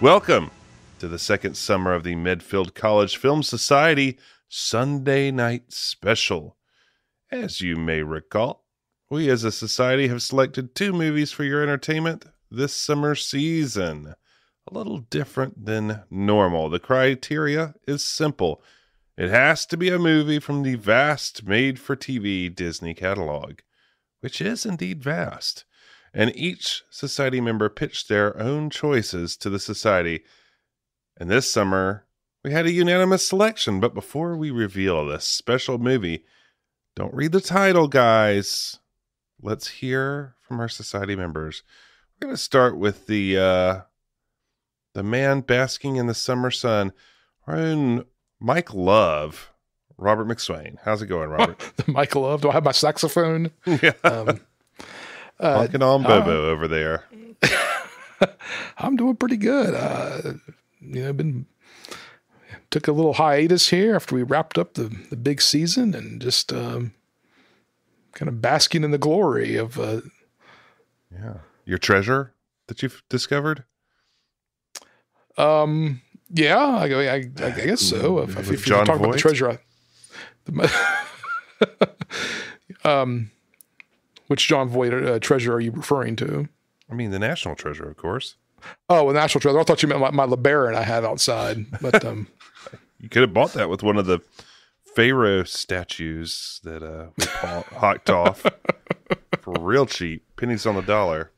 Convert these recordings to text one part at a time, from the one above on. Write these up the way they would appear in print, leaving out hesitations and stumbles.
Welcome to the second summer of the Medfield College Film Society Sunday Night Special. As you may recall, we as a society have selected 2 movies for your entertainment this summer season. A little different than normal. The criteria is simple. It has to be a movie from the vast made-for-TV Disney catalog, which is indeed vast. And each society member pitched their own choices to the society. And this summer, we had a unanimous selection. But before we reveal this special movie, don't read the title, guys. Let's hear from our society members. We're going to start with the man basking in the summer sun, our own Mike Love, Robert McSwain. How's it going, Robert? Mike Love. Do I have my saxophone? Yeah. Honking on Bobo over there. I'm doing pretty good. Took a little hiatus here after we wrapped up the big season and just kind of basking in the glory of your treasure that you've discovered. Yeah, I guess so. If you're John talking about the treasure, which John Voight treasure are you referring to? I mean, the national treasure, of course. Oh, the national treasure. I thought you meant my LeBaron I had outside. But you could have bought that with one of the Pharaoh statues that we hawked off for real cheap, pennies on the dollar.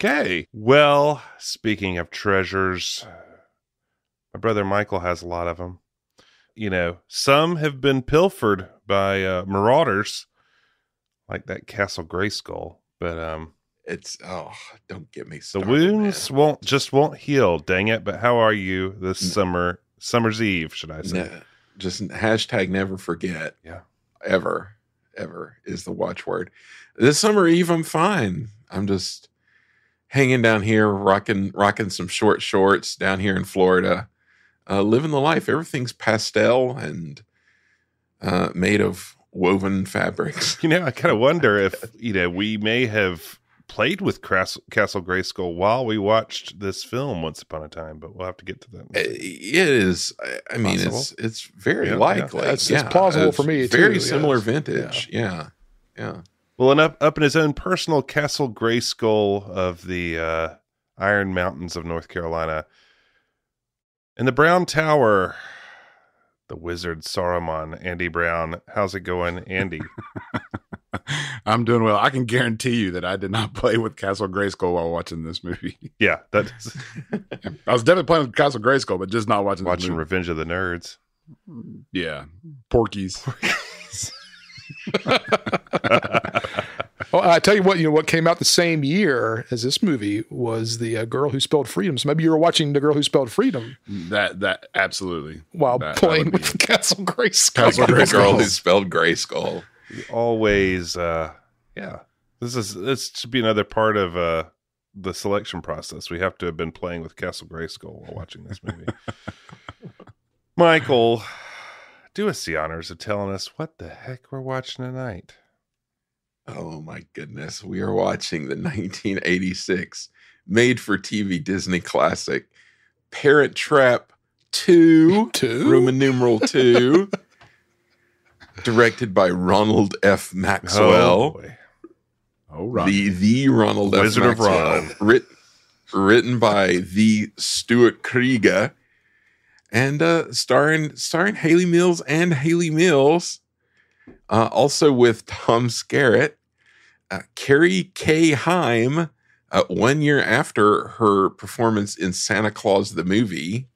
Okay. Well, speaking of treasures, my brother Michael has a lot of them. You know, some have been pilfered by marauders, like that Castle Grayskull. But don't get me started. The wounds won't heal. Dang it! But how are you this summer's eve? Should I say? Just hashtag never forget. Yeah. Ever is the watchword. This summer eve, I'm fine. I'm just hanging down here, rocking some short shorts down here in Florida, living the life. Everything's pastel and made of woven fabrics. You know, I kind of wonder if, we may have played with Castle Grayskull while we watched this film once upon a time, but we'll have to get to that. It is. I mean, it's very likely. Yeah. It's plausible for me, very too. similar vintage. Yeah. Well, and up in his own personal Castle Grayskull of the Iron Mountains of North Carolina, in the Brown Tower, the wizard Saruman, Andy Brown. How's it going, Andy? I'm doing well. I can guarantee you that I did not play with Castle Grayskull while watching this movie. Yeah, that's. I was definitely playing with Castle Grayskull, but just not watching Revenge of the Nerds. Yeah, Porky's. Well, I tell you what came out the same year as this movie was the Girl Who Spelled Freedom. So maybe you were watching The Girl Who Spelled Freedom. That absolutely. While playing with Castle Grayskull. The Girl Who Spelled Grayskull. Always, This should be another part of the selection process. We have to have been playing with Castle Grayskull while watching this movie. Michael, do us the honors of telling us what the heck we're watching tonight. Oh my goodness. We are watching the 1986 made-for-TV Disney classic, Parent Trap 2, Roman numeral 2, directed by Ronald F. Maxwell. Ron. The Ronald F. Wizard Maxwell. of Ron. Written by the Stuart Krieger, and starring Hayley Mills and Hayley Mills. Also with Tom Skerritt, Carrie K. Heim, 1 year after her performance in Santa Claus the Movie,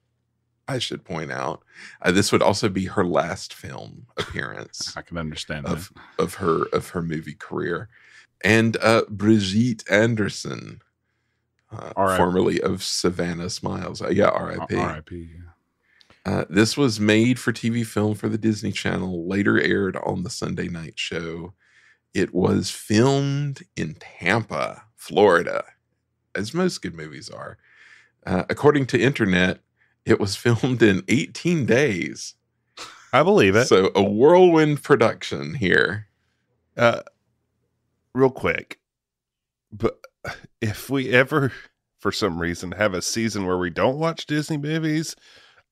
I should point out. This would also be her last film appearance. I can understand of her movie career. And Brigitte Anderson, formerly of Savannah Smiles. R.I.P. R.I.P. This was made for TV film for the Disney Channel, later aired on the Sunday night show. It was filmed in Tampa, Florida, as most good movies are. According to Internet, it was filmed in 18 days. I believe it. So a whirlwind production here. Real quick, but if we ever for some reason, have a season where we don't watch Disney movies.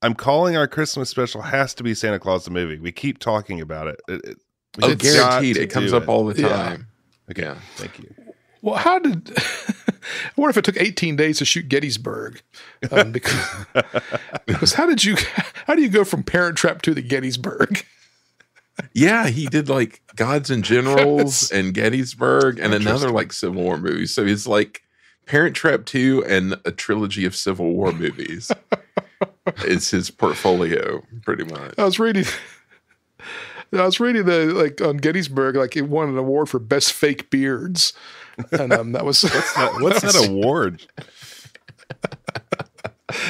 I'm calling our Christmas special has to be Santa Claus the movie. We keep talking about it. Oh, guaranteed. It comes up all the time. Okay, Yeah. thank you. Well, how did? I wonder if it took 18 days to shoot Gettysburg, because how do you go from Parent Trap to the Gettysburg? Yeah, he did like Gods and Generals and Gettysburg and another like Civil War movie. So he's like Parent Trap 2 and a trilogy of Civil War movies. It's his portfolio, pretty much. I was reading the like on Gettysburg, like it won an award for best fake beards, and that was What's that award?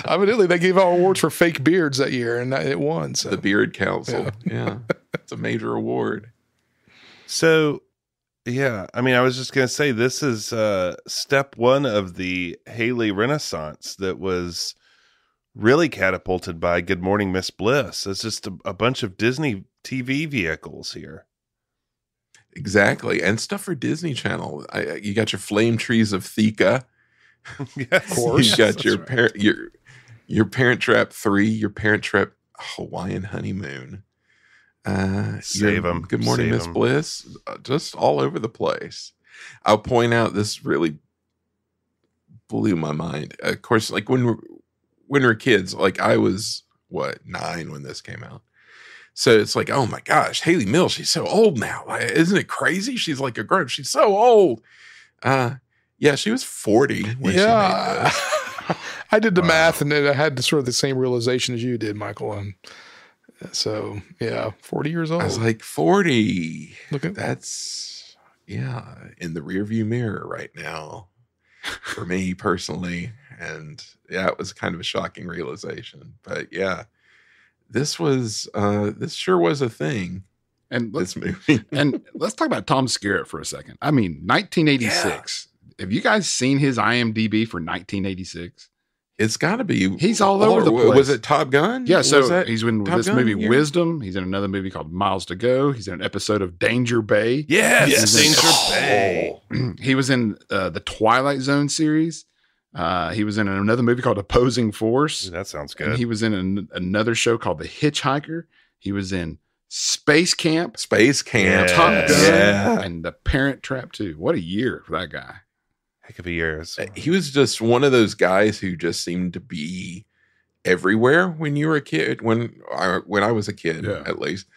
Evidently, they gave out awards for fake beards that year, and it won. So The Beard Council. Yeah. It's a major award. So, yeah, I mean, I was just going to say this is step one of the Hayley Renaissance that was really catapulted by Good Morning Miss Bliss. It's just a bunch of Disney TV vehicles here. Exactly. And stuff for Disney Channel. You got your Flame Trees of Thika. Yes, of course. You got your Parent Trap 3, your Parent Trap Hawaiian Honeymoon. Save them. Good Morning, Miss Bliss. Just all over the place. I'll point out this really blew my mind. Of course, like when we're kids, like I was 9 when this came out. So it's like, oh my gosh, Hayley Mills, she's so old now. Like, isn't it crazy? She's like a grown. She's so old. Yeah, she was 40 when she made this. I did the math, and then I had sort of the same realization as you did, Michael. And so, yeah, 40 years old. I was like, 40. Look at that's in the rearview mirror right now for me personally. And yeah, it was kind of a shocking realization. But yeah, this sure was a thing. And this movie. And let's talk about Tom Skerritt for a second. I mean, 1986. Have you guys seen his IMDb for 1986? It's got to be. He's all over the place. Was it Top Gun? Yeah, so he's in this movie year? Wisdom. He's in another movie called Miles to Go. He's in an episode of Danger Bay. Yes. Danger Bay. He was in the Twilight Zone series. He was in another movie called Opposing Force. Ooh, that sounds And good. he was in another show called The Hitchhiker. He was in Space Camp, Top Yes. Gun, and The Parent Trap 2. What a year for that guy. Heck of a year. So. He was just one of those guys who just seemed to be everywhere when you were a kid. When I was a kid, at least.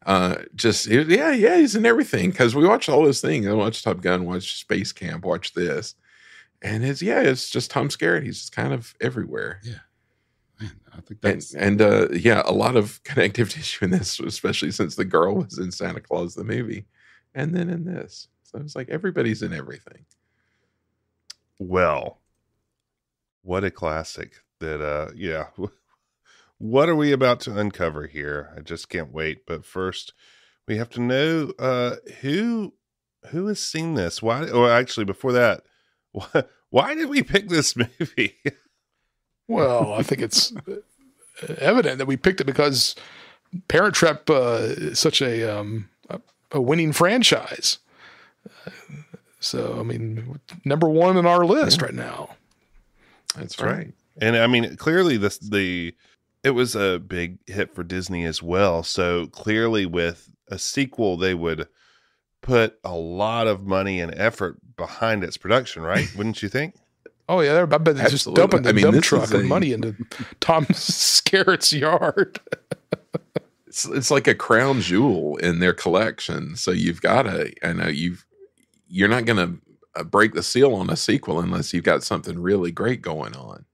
He's in everything because we watched all those things. I watched Top Gun, watched Space Camp, watched this, and it's just Tom Skerritt. He's just kind of everywhere. Yeah, man, I think that's a lot of connective tissue in this, especially since the girl was in Santa Claus the movie, and then in this. So it's like everybody's in everything. Well, what a classic that, what are we about to uncover here? I just can't wait. But first, we have to know who has seen this. Why? Or actually, before that, why did we pick this movie? Well, I think it's evident that we picked it because Parent Trap is such a winning franchise. So, I mean, number one on our list right now. That's right. And I mean, clearly it was a big hit for Disney as well. So clearly with a sequel, they would put a lot of money and effort behind its production, right? Wouldn't you think? Oh, yeah. I bet they're just dumping the dump truck of money into Tom Skerritt's yard. It's like a crown jewel in their collection. So you've got to, you're not going to break the seal on a sequel unless you've got something really great going on.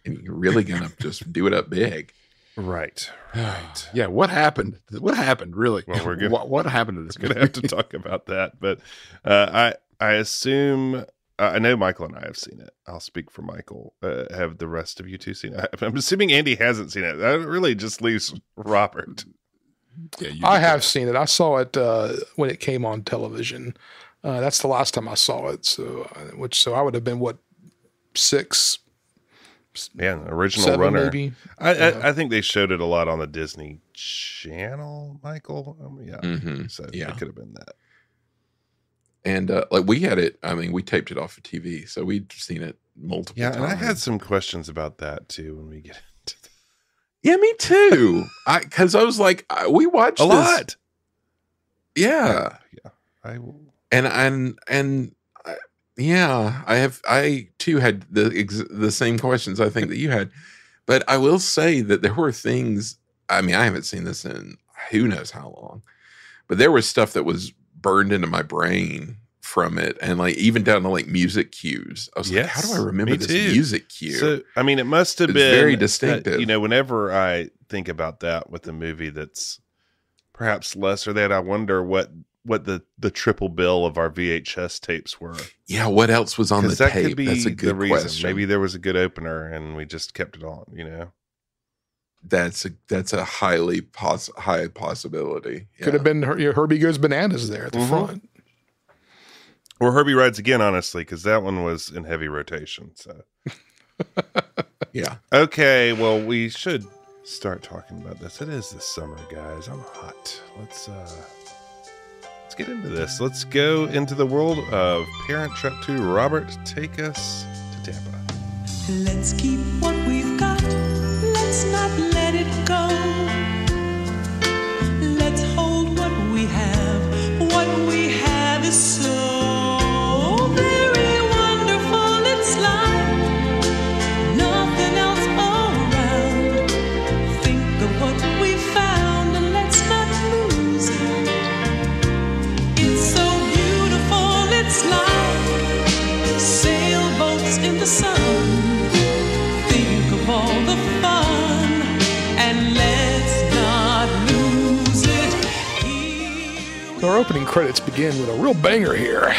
And you're really going to just do it up big. Right. Yeah. What happened? What happened? Really? Well, we're good. What happened to this? We're going to have to talk about that. But I assume, I know Michael and I have seen it. I'll speak for Michael. Have the rest of you two seen it? I'm assuming Andy hasn't seen it. That really just leaves Robert. Yeah, I have seen it. I saw it when it came on television. That's the last time I saw it. So I would have been 6. Yeah, original 7 runner. maybe. I think they showed it a lot on the Disney Channel, Michael. So it could have been that. And like we had it, I mean, we taped it off of TV, so we'd seen it multiple Yeah, times. and I had some questions about that too when we get into Yeah, me too. Because I was like, we watched a this. lot. Yeah. I I too had the same questions I think that you had, but I will say that there were things. I mean, I haven't seen this in who knows how long, but there was stuff that was burned into my brain from it, and like even down to like music cues. I was like, how do I remember this music cue? So, I mean, it must have been very distinctive. Whenever I think about that with a movie that's perhaps lesser than, I wonder what the triple bill of our VHS tapes were. Yeah, what else was on the that tape? Could be That's a good the reason. question. Maybe there was a good opener and we just kept it on, That's a high possibility. Yeah. Could have been Herbie Goes Bananas there at the front. Or Herbie Rides Again, honestly, because that one was in heavy rotation. So, yeah. Okay, well, we should start talking about this. It is the summer, guys. I'm hot. Let's get into this. Let's go into the world of Parent Trap 2. Robert, take us to Tampa. Let's keep what we've got. Let's not let it go. Let's hold what we have. What we have is so very wonderful. It's like nothing else around. Think of what we found and let's not lose it. It's so beautiful. It's like sailboats in the sun. Think of all the fun and let's not lose it. Here Our opening credits begin with a real banger here.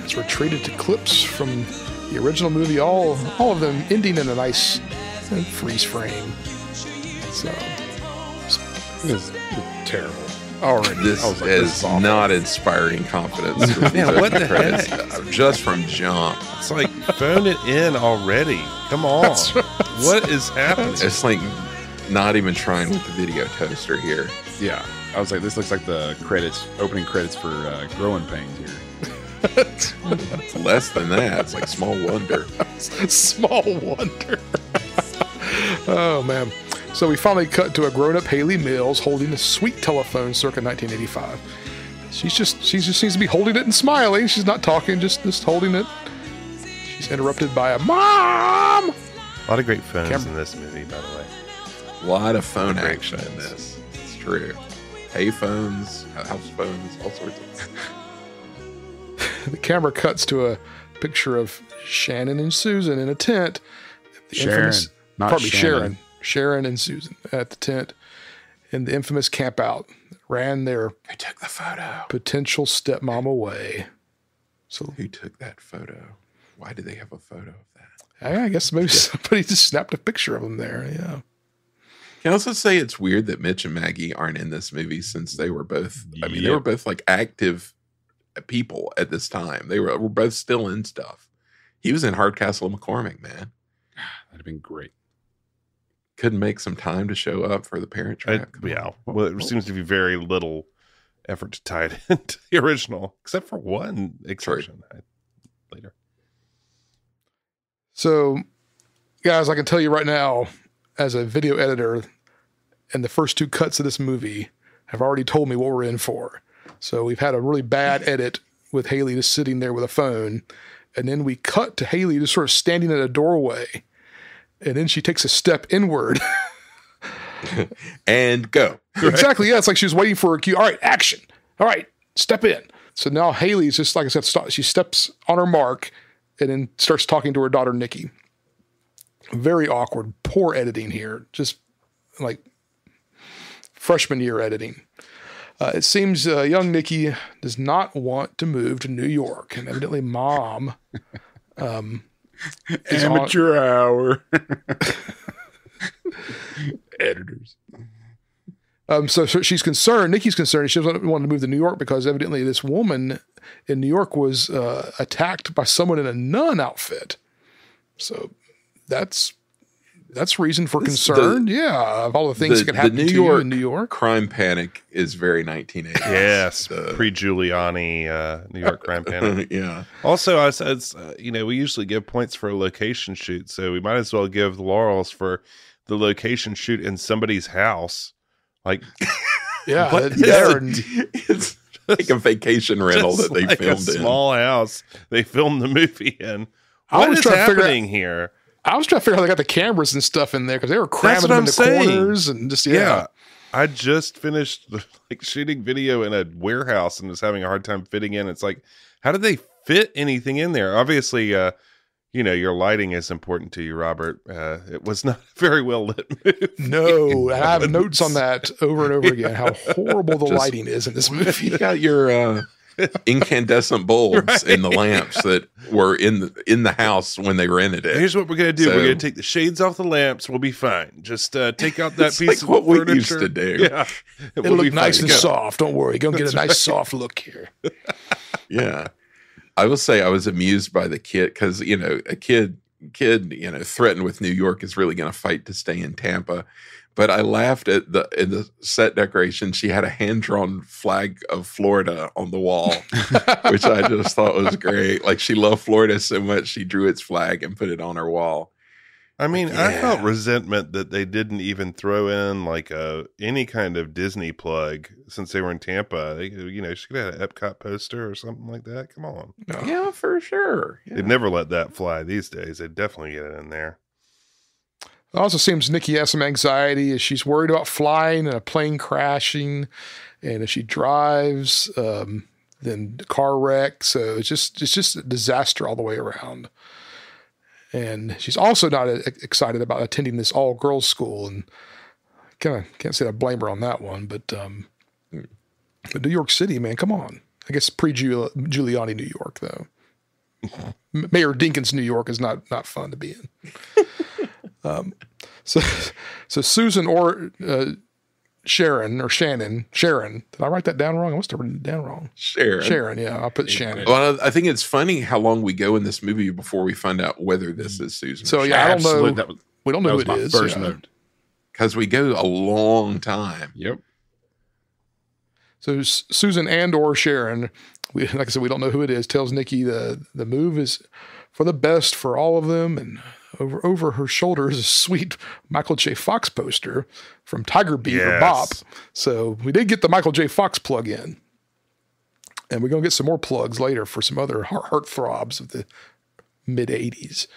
As we're treated to clips from the original movie, all of them ending in a nice freeze frame. So, It is terrible. Already. This I was like, is awful. not inspiring confidence. For Yeah, what the credits, heck? just from jump. It's like, phone it in already. Come on. What is happening? It's like not even trying with the video toaster here. Yeah. I was like, this looks like the opening credits for Growing Pains here. It's less than that. It's like Small Wonder. Small wonder. Oh, man. So we finally cut to a grown-up Hayley Mills holding a sweet telephone circa 1985. She just seems to be holding it and smiling. She's not talking, just holding it. She's interrupted by a mom. A lot of great phones in this movie, by the way. A lot of phone Great action in phones. this. It's true. Pay phones, house phones, all sorts of. The camera cuts to a picture of Shannon and Susan in a tent. The Sharon, not pardon me, Shannon. Sharon and Susan at the tent in the infamous camp out. Ran their Who took the photo? potential stepmom away. So Who took that photo? Why do they have a photo of that? I guess maybe somebody just snapped a picture of them there. Yeah. Can I also say it's weird that Mitch and Maggie aren't in this movie since they were both, they were both like active people at this time. They were both still in stuff. He was in Hardcastle and McCormick, man. That'd have been great. Couldn't make some time to show up for the Parent Trap. Yeah. Well, it seems to be very little effort to tie it into the original, except for one exception later. So, guys, I can tell you right now, as a video editor, and the first two cuts of this movie have already told me what we're in for. So we've had a really bad edit with Hayley just sitting there with a phone, and then we cut to Hayley just sort of standing at a doorway, and then she takes a step inward. And go. Exactly, yeah. It's like she was waiting for a cue. All right, action. All right, step in. So now Hayley's just, like I said, she steps on her mark and then starts talking to her daughter, Nikki. Very awkward, poor editing here. Just like freshman year editing. It seems young Nikki does not want to move to New York, and evidently mom is Amateur hour. Editors. So she's concerned. Nikki's concerned. She doesn't want to move to New York because evidently this woman in New York was attacked by someone in a nun outfit. So that's that's reason for concern. Of all the things that could happen to you in New York. Crime panic is very 1980s. Yes, pre-Giuliani New York crime panic. Yeah. Also, I said, we usually give points for a location shoot, so we might as well give the laurels for the location shoot in somebody's house. Like, it's like a vacation rental that they filmed in. Small house they filmed the movie in. What is happening here? I was trying to figure out how they got the cameras and stuff in there because they were cramming them into corners and just I just finished shooting video in a warehouse and was having a hard time fitting in. It's like, how did they fit anything in there? Obviously, your lighting is important to you, Robert. It was not a very well lit movie. No, I have notes on that over and over again. How horrible the lighting is in this movie. You got your incandescent bulbs in the lamps that were in the house when they rented it. Here's what we're gonna do: we're gonna take the shades off the lamps. We'll be fine. Just take out that piece of what furniture. we used to do. Yeah, it'll look nice and soft. Don't worry, you're gonna get a nice soft look here. Yeah, I will say I was amused by the kid because a kid threatened with New York is really going to fight to stay in Tampa. But I laughed at in the set decoration. She had a hand-drawn flag of Florida on the wall, which I just thought was great. Like, she loved Florida so much, she drew its flag and put it on her wall. I mean, I felt resentment that they didn't even throw in any kind of Disney plug since they were in Tampa. She could have an Epcot poster or something like that. Come on. Yeah, for sure. Yeah. They'd never let that fly these days. They'd definitely get it in there. It also seems Nikki has some anxiety as she's worried about flying and a plane crashing. And as she drives, then the car wreck. So it's just a disaster all the way around. And she's also not excited about attending this all-girls school. And kind of can't say I blame her on that one. But New York City, man, come on. I guess pre-Giuliani New York, though. Mayor Dinkins New York is not fun to be in. So Susan or Shannon. Did I write that down wrong? I must have written it down wrong. Sharon. Yeah, I'll put Shannon. Well, I think it's funny how long we go in this movie before we find out whether this is Susan. So yeah, I don't know. We don't know who it is. First note, because we go a long time. Yep. So Susan and or Sharon, like I said, we don't know who it is. Tells Nikki the move is for the best for all of them, and over her shoulder is a sweet Michael J. Fox poster from Tiger Beat or Bop. So we did get the Michael J. Fox plug in. And we're going to get some more plugs later for some other heartthrobs of the mid-'80s.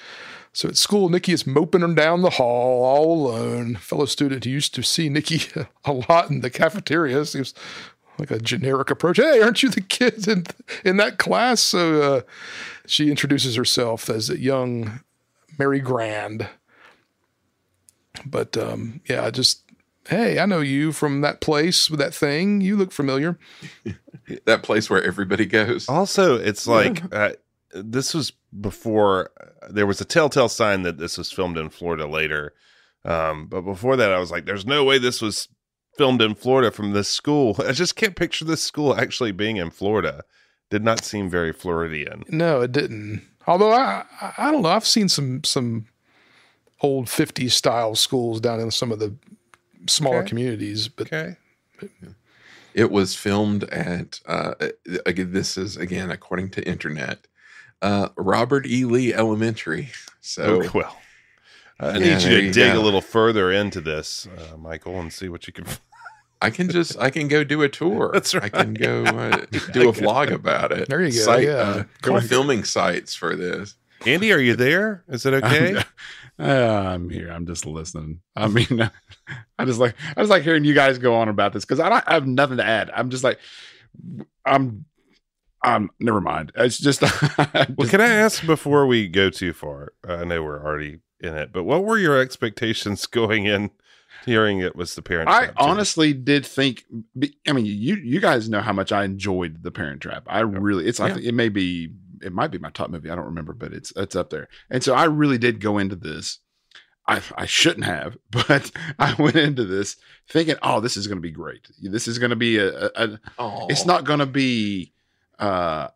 So at school, Nikki is moping down the hall all alone. Fellow student who used to see Nikki a lot in the cafeteria. Seems like a generic approach. Hey, aren't you the kid in that class? So she introduces herself as a young Mary Grand. But hey, I know you from that place with that thing. You look familiar. That place where everybody goes. Also, it's like this was before there was a telltale sign that this was filmed in Florida later. But before that, I was like, there's no way this was filmed in Florida from this school. I just can't picture this school actually being in Florida. Did not seem very Floridian. No, it didn't. Although I don't know, I've seen some old 50s style schools down in some of the smaller communities. But it was filmed at again, this is again according to internet, Robert E. Lee Elementary. So I need you to dig a little further into this, Michael, and see what you can. I can go do a tour. That's right. I can go do a vlog about it. There you go. Go filming sites for this. Andy, are you there? Is it okay? I'm here. I'm just listening. I mean, I just like hearing you guys go on about this because I have nothing to add. I'm just like, I'm never mind. It's just. Well, can I ask before we go too far? I know we're already in it, but what were your expectations going in? Hearing it was the Parent Trap. I honestly did think. I mean, you guys know how much I enjoyed the Parent Trap. I really, I think it might be my top movie. I don't remember, but it's up there. And so I really did go into this. I shouldn't have, but I went into this thinking, oh, this is going to be great. This is going to be it's not going to be I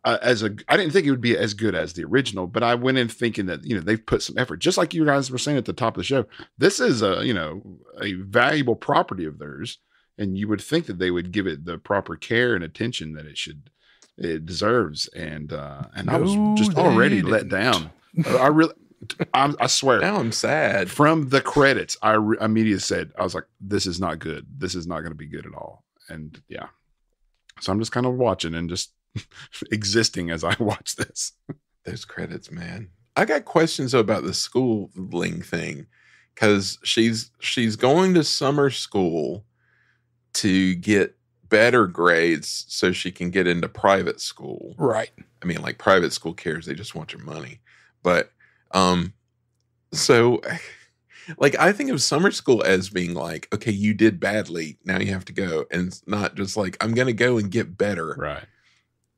didn't think it would be as good as the original, but I went in thinking that, they've put some effort, just like you guys were saying at the top of the show. This is a valuable property of theirs, and you would think that they would give it the proper care and attention that it deserves. And I was just already let down. I swear. Now I'm sad. From the credits, I immediately said, I was like, this is not good. This is not going to be good at all. And yeah, so I'm just kind of watching and just existing as I watch this. Those credits, man. I got questions about the schooling thing, because she's going to summer school to get better grades so she can get into private school. Right. I mean, like, private school cares, they just want your money. But so like, I think of summer school as being like, okay, you did badly, now you have to go, and it's not just like, I'm gonna go and get better. Right.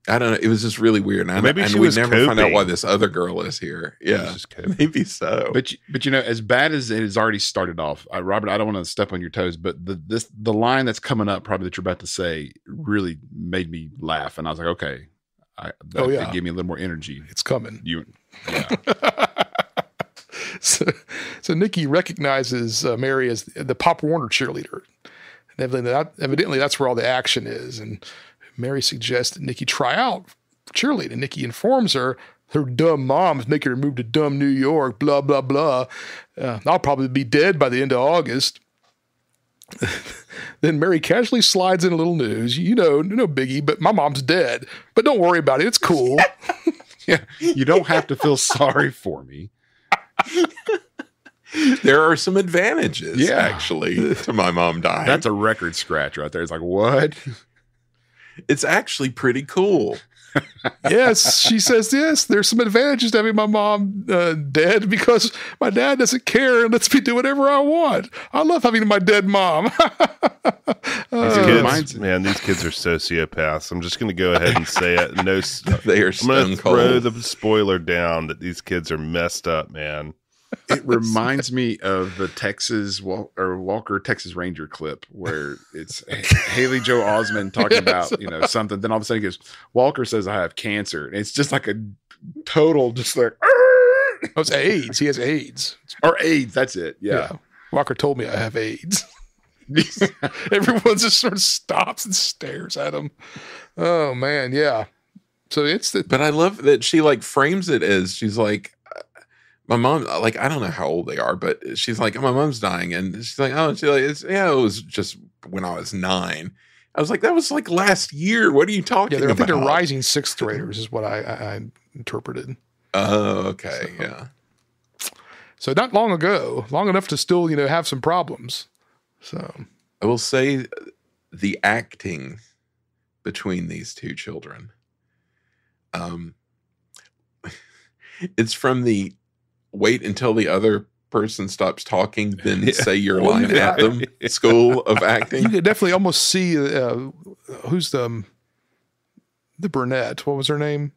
I don't know. It was just really weird. And Maybe she we was never find out coping. why this other girl is here. Yeah, maybe so. But as bad as it has already started off, Robert, I don't want to step on your toes, but the line that's coming up, probably that you're about to say, really made me laugh, and I was like, okay, that gave me a little more energy. It's coming. Yeah. So Nikki recognizes Mary as the Pop Warner cheerleader. And evidently that's where all the action is. And Mary suggests that Nikki try out cheerleading. Nikki informs her dumb mom is making her move to dumb New York, blah, blah, blah. I'll probably be dead by the end of August. Then Mary casually slides in a little news. No biggie, but my mom's dead. But don't worry about it. It's cool. Yeah. You don't have to feel sorry for me. There are some advantages, actually, to my mom dying. That's a record scratch right there. It's like, what? It's actually pretty cool. Yes, she says, yes, there's some advantages to having my mom dead, because my dad doesn't care and lets me do whatever I want. I love having my dead mom. These kids are sociopaths. I'm just going to go ahead and say it. No, they are I'm going to stone cold. throw the spoiler down that these kids are messed up, man. It reminds me of the Walker Texas Ranger clip where it's Haley Joe Osment talking about something. Then all of a sudden he goes, Walker says I have cancer, and it's just like a total, just like Oh, it's AIDS. He has AIDS. Or AIDS. That's it. Yeah. Walker told me I have AIDS. Everyone just sort of stops and stares at him. Oh man, yeah. So but I love that she like frames it as, she's like, my mom, like, I don't know how old they are, but she's like, my mom's dying. And she's like, it was just when I was 9. I was like, that was like last year. What are you talking about? I think they're rising 6th graders is what I interpreted. Oh, okay. Yeah. So not long ago, long enough to still, have some problems. So I will say the acting between these two children. It's from the wait until the other person stops talking, then say your line at them school of acting. You could definitely almost see who's the brunette. What was her name?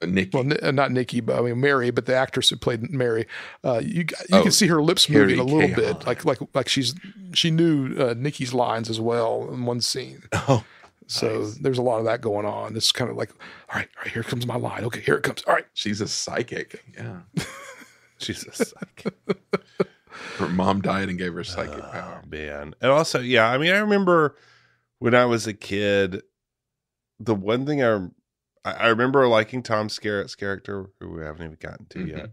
Nikki. Well, not Nikki, but I mean Mary, but the actress who played Mary. You can see her lips moving a little bit, like she knew Nikki's lines as well in one scene. Oh. So nice. There's a lot of that going on. It's kind of like, all right, here comes my line. Okay, here it comes. All right. She's a psychic. Yeah. She's a psychic. Her mom died and gave her psychic power. Man. And also, I remember when I was a kid, the one thing I remember liking Tom Skerritt's character, who we haven't even gotten to yet.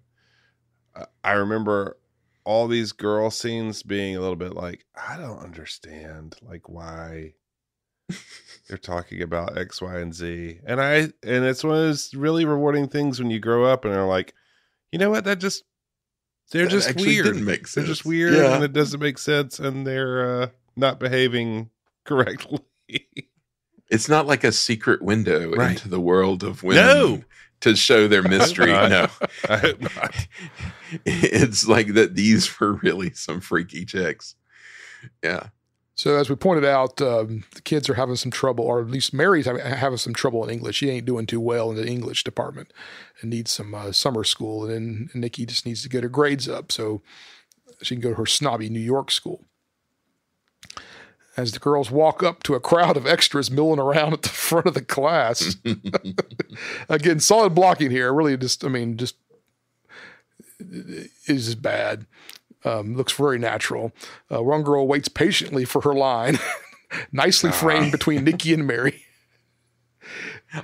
I remember all these girl scenes being a little bit like, I don't understand, like, why they're talking about X, Y, and Z. And it's one of those really rewarding things when you grow up and are like, you know what? They're just weird. Didn't make sense. They're just weird, and it doesn't make sense, and they're not behaving correctly. It's not like a secret window into the world of women to show their mystery. No, I hope not. It's like that. These were really some freaky chicks. Yeah. So as we pointed out, the kids are having some trouble, or at least Mary's having some trouble in English. She ain't doing too well in the English department and needs some summer school. And then Nikki just needs to get her grades up so she can go to her snobby New York school. as the girls walk up to a crowd of extras milling around at the front of the class. Again, solid blocking here. Really just is bad. Looks very natural. One girl waits patiently for her line, nicely framed between Nikki and Mary.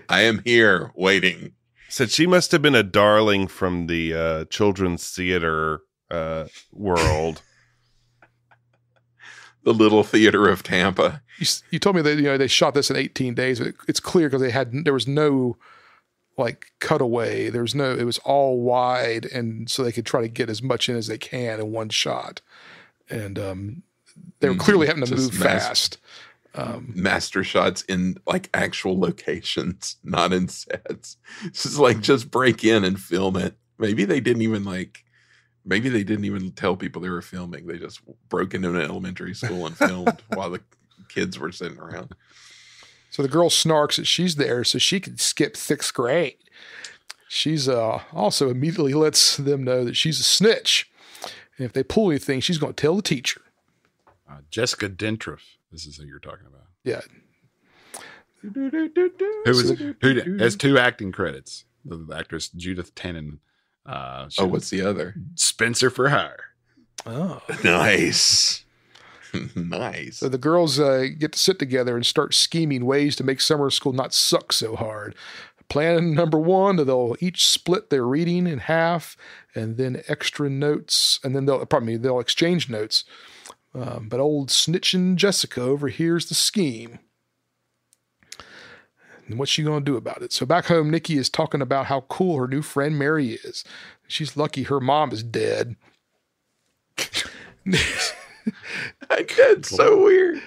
I am here waiting. Said she must have been a darling from the children's theater world. The Little Theater of Tampa. You told me that they shot this in 18 days. But it's clear because there was no like cutaway. It was all wide, and so they could try to get as much in as they can in one shot. And they were clearly having to move fast. Master shots in like actual locations, not in sets. This is like just break in and film it. Maybe they didn't even tell people they were filming. They just broke into an elementary school and filmed while the kids were sitting around. So the girl snarks that she's there so she can skip 6th grade. She's also immediately lets them know that she's a snitch. And if they pull anything, she's going to tell the teacher. Jessica Dentroff. This is who you're talking about. Yeah. Who has 2 acting credits. The actress Judith Tannen. What's the other? Spencer for Hire. Oh. Nice. Nice. So the girls get to sit together and start scheming ways to make summer school not suck so hard. Plan number 1, they'll each split their reading in half and then extra notes. And then they'll exchange notes. But old snitching Jessica overhears the scheme. And what's she going to do about it? So back home, Nikki is talking about how cool her new friend Mary is. She's lucky her mom is dead. That's so weird.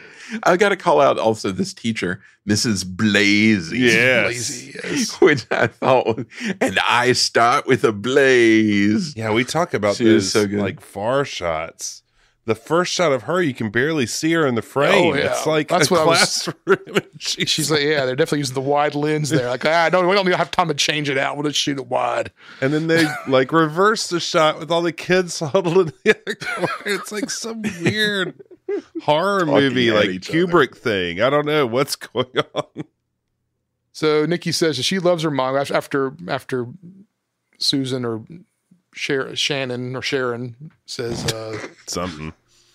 I got to call out also this teacher, Mrs. Blazy. Yes. Which I thought, and I start with a blaze. Yeah, we talk about this like far shots. The first shot of her, you can barely see her in the frame. Oh, yeah. It's like That's a what classroom. She's like, yeah, they're definitely using the wide lens there. Like, no, we don't need to have time to change it out. We'll just shoot it wide. And then they like reverse the shot with all the kids huddled in the other corner. It's like some weird horror movie, like Kubrick thing. I don't know what's going on. So Nikki says that she loves her mom after Susan or Shannon or Sharon says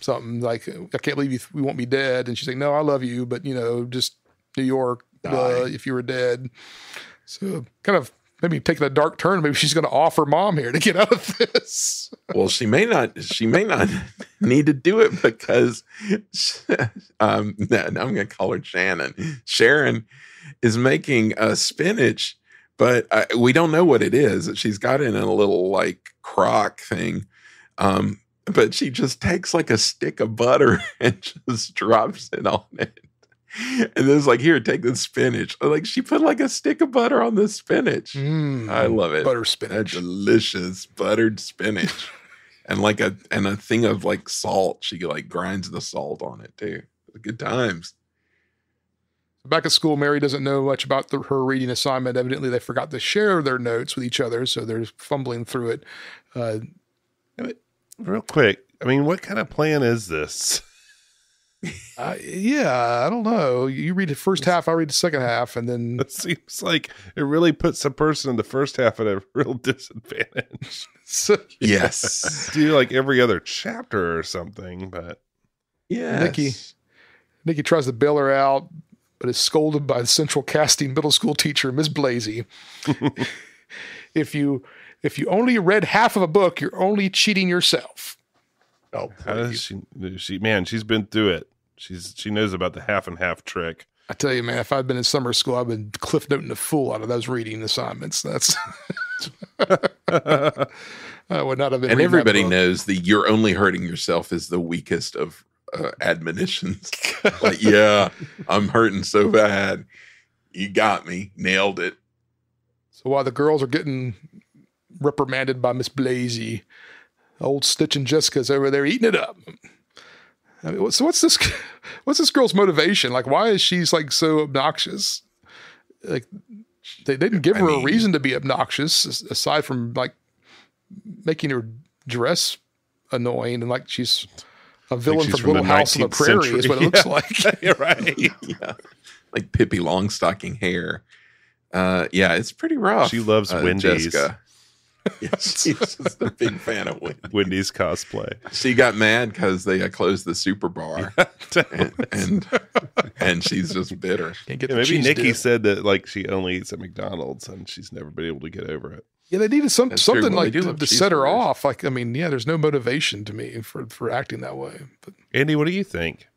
something like, I can't believe we won't be dead. And she's like, no, I love you, but just New York, if you were dead. So kind of maybe taking a dark turn. Maybe she's going to offer mom here to get out of this. Well, she may not need to do it because I'm going to call her Shannon. Sharon is making spinach, but we don't know what it is. She's got it in a little like crock thing. But she just takes like a stick of butter and just drops it on it. And then it's like, here, take the spinach. Like she put like a stick of butter on the spinach. I love it. Butter spinach. That delicious buttered spinach. and a thing of like salt. She like grinds the salt on it too. Good times. Back at school, Mary doesn't know much about her reading assignment. Evidently, they forgot to share their notes with each other, so they're fumbling through it. Real quick, I mean, what kind of plan is this? Yeah, I don't know. You read the first half, I read the second half, and then... It seems like it really puts a person in the first half at a real disadvantage. Yes. Do like every other chapter or something, but... Yeah. Nikki tries to bail her out, but is scolded by the central casting middle school teacher, Miss Blazy. If you only read half of a book, you're only cheating yourself. Oh, how does she? Man, she's been through it. She knows about the half and half trick. I tell you, man, if I'd been in summer school, I'd been cliff noting the fool out of those reading assignments. That's I would not have been. And everybody knows that you're only hurting yourself is the weakest of admonitions. Like, yeah, I'm hurting so bad. You got me, nailed it. So while the girls are getting reprimanded by Miss Blazy, old Stitch and Jessica's over there eating it up. I mean, so what's this girl's motivation? Like, why is she like so obnoxious? Like, they didn't give her a reason to be obnoxious aside from like making her dress annoying and like she's A villain she's from Little the House on the 19th Prairie century. is what it looks like. You're right. Yeah. Like Pippi Longstocking hair. Yeah, it's pretty rough. She loves Wendy's. Jessica. Yeah, she's just a big fan of Wendy's. Wendy's cosplay. She got mad because they closed the super bar, and she's just bitter. Can't get Yeah, the maybe cheese Nikki dip. said that like she only eats at McDonald's and she's never been able to get over it. Yeah, they needed That's true. something Well, they like do to love set her cheeseburgers. off. Like, I mean, yeah, there's no motivation to me for acting that way. But Andy, what do you think?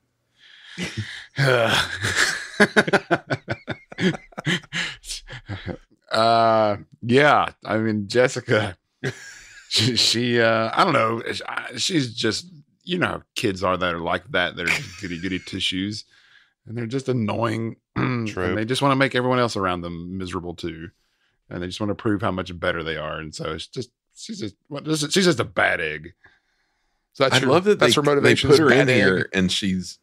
Yeah, I mean Jessica, she I don't know, she's just, you know how kids are that are like that. They're goody goody tissues, and they're just annoying. And True. they just want to make everyone else around them miserable too, and they just want to prove how much better they are. And so it's just she's just a bad egg. so that's I love that that's her they motivation. put her is in bad egg. here, and she's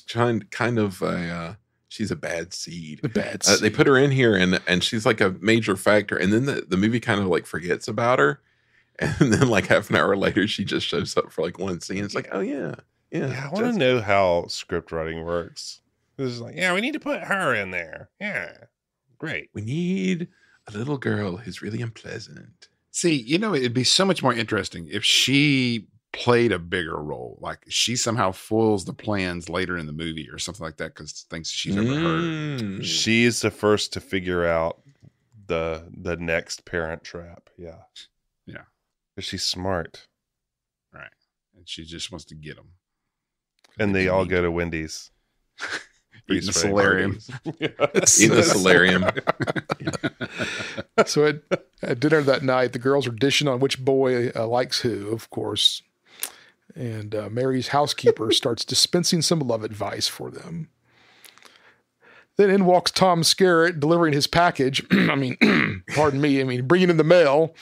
kind of a she's a bad seed. The bad. They put her in here, and she's like a major factor. And then the movie kind of like forgets about her, and then like half an hour later, she just shows up for like one scene. It's like, oh yeah. Yeah, I want to know how script writing works. It's like, yeah, we need to put her in there. Yeah, great. We need a little girl who's really unpleasant. See, you know, it'd be so much more interesting if she played a bigger role, like she somehow foils the plans later in the movie or something like that because things she's ever heard. Mm. She's the first to figure out the next Parent Trap. Yeah, Yeah. 'Cause she's smart, Right. And she just wants to get them. and they all go to Wendy's. Eating the Freeze frame solarium. parties. In the solarium. So at dinner that night, the girls are dishing on which boy likes who, of course. And Mary's housekeeper starts dispensing some love advice for them. Then in walks Tom Skerritt delivering his package. I mean, pardon me. I mean, bringing in the mail.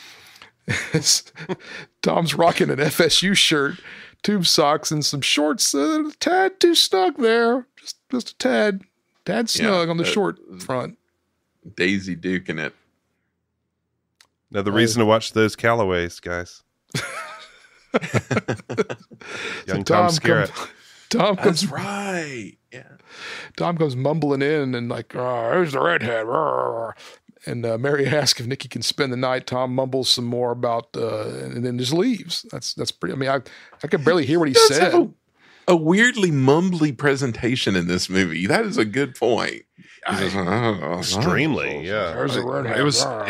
Tom's rocking an FSU shirt, tube socks, and some shorts a tad too snug there. Just a tad snug on the short front. Daisy Duking it. Another reason to watch those Callaways, guys. Young Tom Skerritt. Tom comes That's right. Yeah. Tom comes mumbling in and like, "Who's the redhead?" And Mary asks if Nikki can spend the night. Tom mumbles some more about, and then just leaves. That's pretty. I mean, I could barely hear what he Does said. have a weirdly mumbly presentation in this movie. That is a good point. He says, Extremely, yeah. There's the redhead. It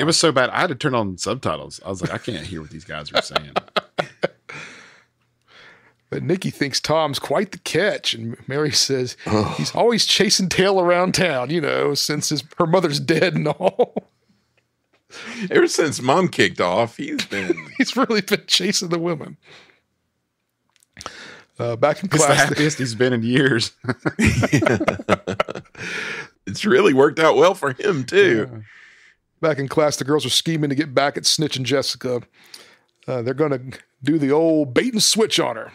was so bad. I had to turn on subtitles. I was like, I can't hear what these guys are saying. But Nikki thinks Tom's quite the catch, and Mary says he's always chasing tail around town, you know, since her mother's dead and all. Ever since Mom kicked off, he's really been chasing the women. Back in It's the class, happiest he's been in years. it's really worked out well for him too. Back in class, the girls are scheming to get back at Snitch and Jessica. They're going to do the old bait and switch on her.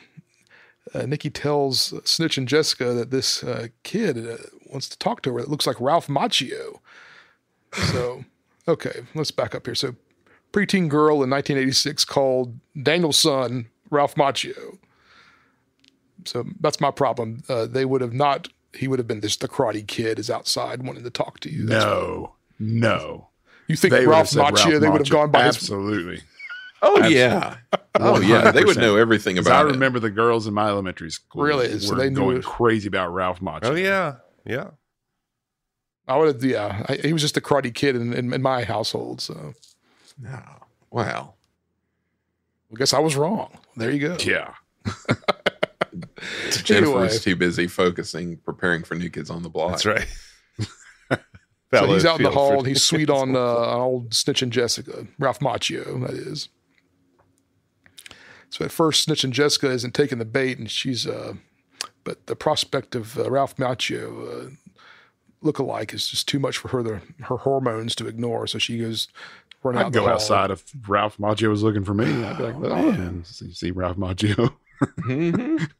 Nikki tells Snitch and Jessica that this kid wants to talk to her. It looks like Ralph Macchio. So, okay, let's back up here. So, preteen girl in 1986 called Daniel's son Ralph Macchio. So that's my problem. He would have been the Karate Kid is outside wanting to talk to you. That's No. You think They would Ralph have said Macchio, they would have Macchio. gone by his... Absolutely. Oh yeah. Oh yeah. They would 100%. know everything 'Cause about I it. remember the girls in my elementary school. Really? So were they knew going it. crazy about Ralph Macchio. Oh yeah, yeah. I would have, yeah. He was just a Karate Kid in my household, so No. Wow. I guess I was wrong. There you go. Yeah. Jennifer Anyway. was too busy preparing for New Kids on the Block. That's right. So he's out in the Fellowfield hall for and he's sweet on old Snitch and Jessica, Ralph Macchio, that is. So at first, Snitch and Jessica isn't taking the bait, and she's, but the prospect of Ralph Macchio look-alike is just too much for her hormones to ignore. So she goes run out I'd the go hall. outside if Ralph Macchio was looking for me. I'd be like, oh, man. See Ralph Macchio. Mhm.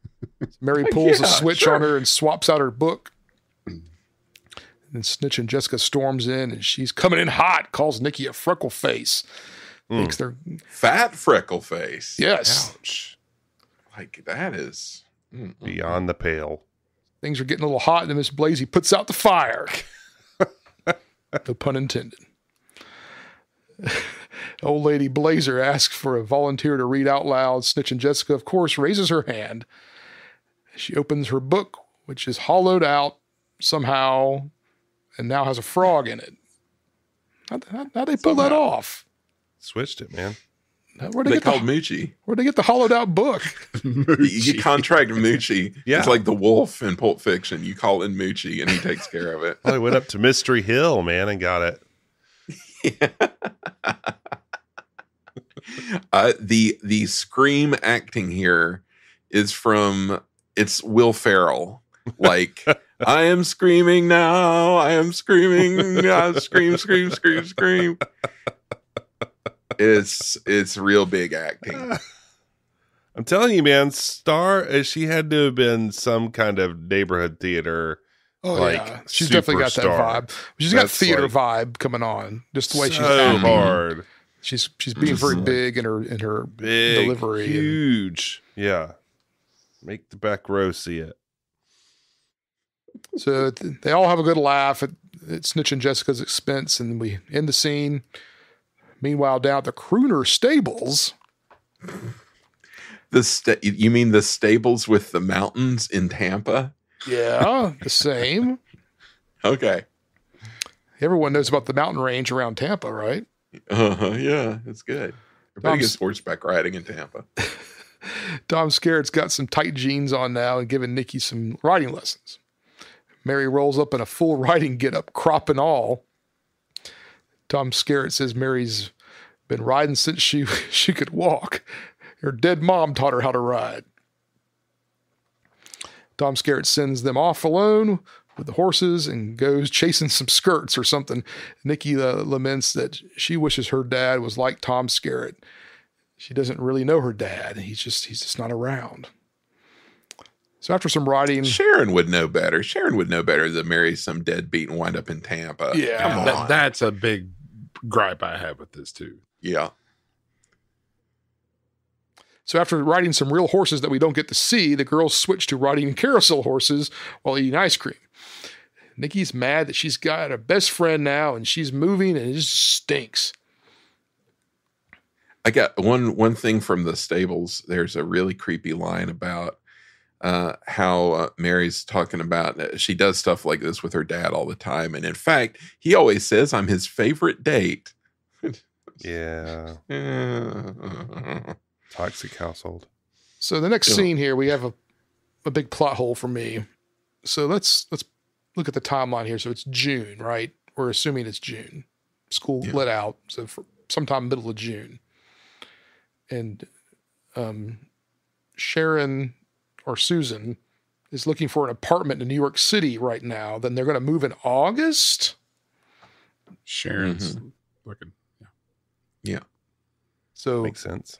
Mary pulls a Yeah, switch sure. on her and swaps out her book. And Snitch and Jessica storms in, and she's coming in hot, calls Nikki a freckle face. Thinks they're, Fat freckle face. yes. Ouch. Like that is. Beyond the pale. Things are getting a little hot, and Miss Blasey puts out the fire. No pun intended. Old Lady Blazer asks for a volunteer to read out loud. Snitch and Jessica, of course, raises her hand. She opens her book, which is hollowed out somehow and now has a frog in it. How'd they pull that off? Switched it, man. Where'd They called Moochie. Where'd they get the hollowed out book? You contract Moochie. Yeah. It's like the wolf in Pulp Fiction. You call in Moochie and he takes care of it. Well, I went up to Mystery Hill, man, and got it. The scream acting here is from it's Will Ferrell. Like, I am screaming now. I am screaming. Scream, scream, scream, scream. It's real big acting. I'm telling you, man, she had to have been some kind of neighborhood theater. Oh, like, yeah. She's definitely got that superstar. vibe. She's got That's theater like vibe coming on. Just the way she's So acting. hard. She's being very big in her Big, delivery. huge. Yeah. Make the back row see it. So they all have a good laugh at Snitch and Jessica's expense, and we end the scene. Meanwhile, down at the Crooner Stables. You mean the stables with the mountains in Tampa? Yeah, the same. Okay. Everyone knows about the mountain range around Tampa, right? Yeah, it's good. Everybody gets horseback riding in Tampa. Tom Skerritt's got some tight jeans on now and giving Nikki some riding lessons. Mary rolls up in a full riding getup, crop and all. Tom Skerritt says Mary's been riding since she could walk. Her dead mom taught her how to ride. Tom Skerritt sends them off alone with the horses and goes chasing some skirts or something. Nikki laments that she wishes her dad was like Tom Skerritt. She doesn't really know her dad. He's just not around. So after some riding, Sharon would know better. Sharon would know better than marry some deadbeat and wind up in Tampa. Yeah. Come on. That's a big gripe I have with this too. Yeah. So after riding some real horses that we don't get to see, the girls switch to riding carousel horses while eating ice cream. Nikki's mad that she's got a best friend now and she's moving and it just stinks. I got one thing from the stables. There's a really creepy line about how Mary's talking about she does stuff like this with her dad all the time. And in fact, he always says, I'm his favorite date. Yeah. Toxic household. So the next scene here, we have a big plot hole for me. So let's look at the timeline here. So it's June, right? We're assuming it's June. School let out. So for sometime middle of June. And Sharon or Susan is looking for an apartment in New York City right now. Then they're going to move in August. Sharon's looking. Yeah. So Makes sense.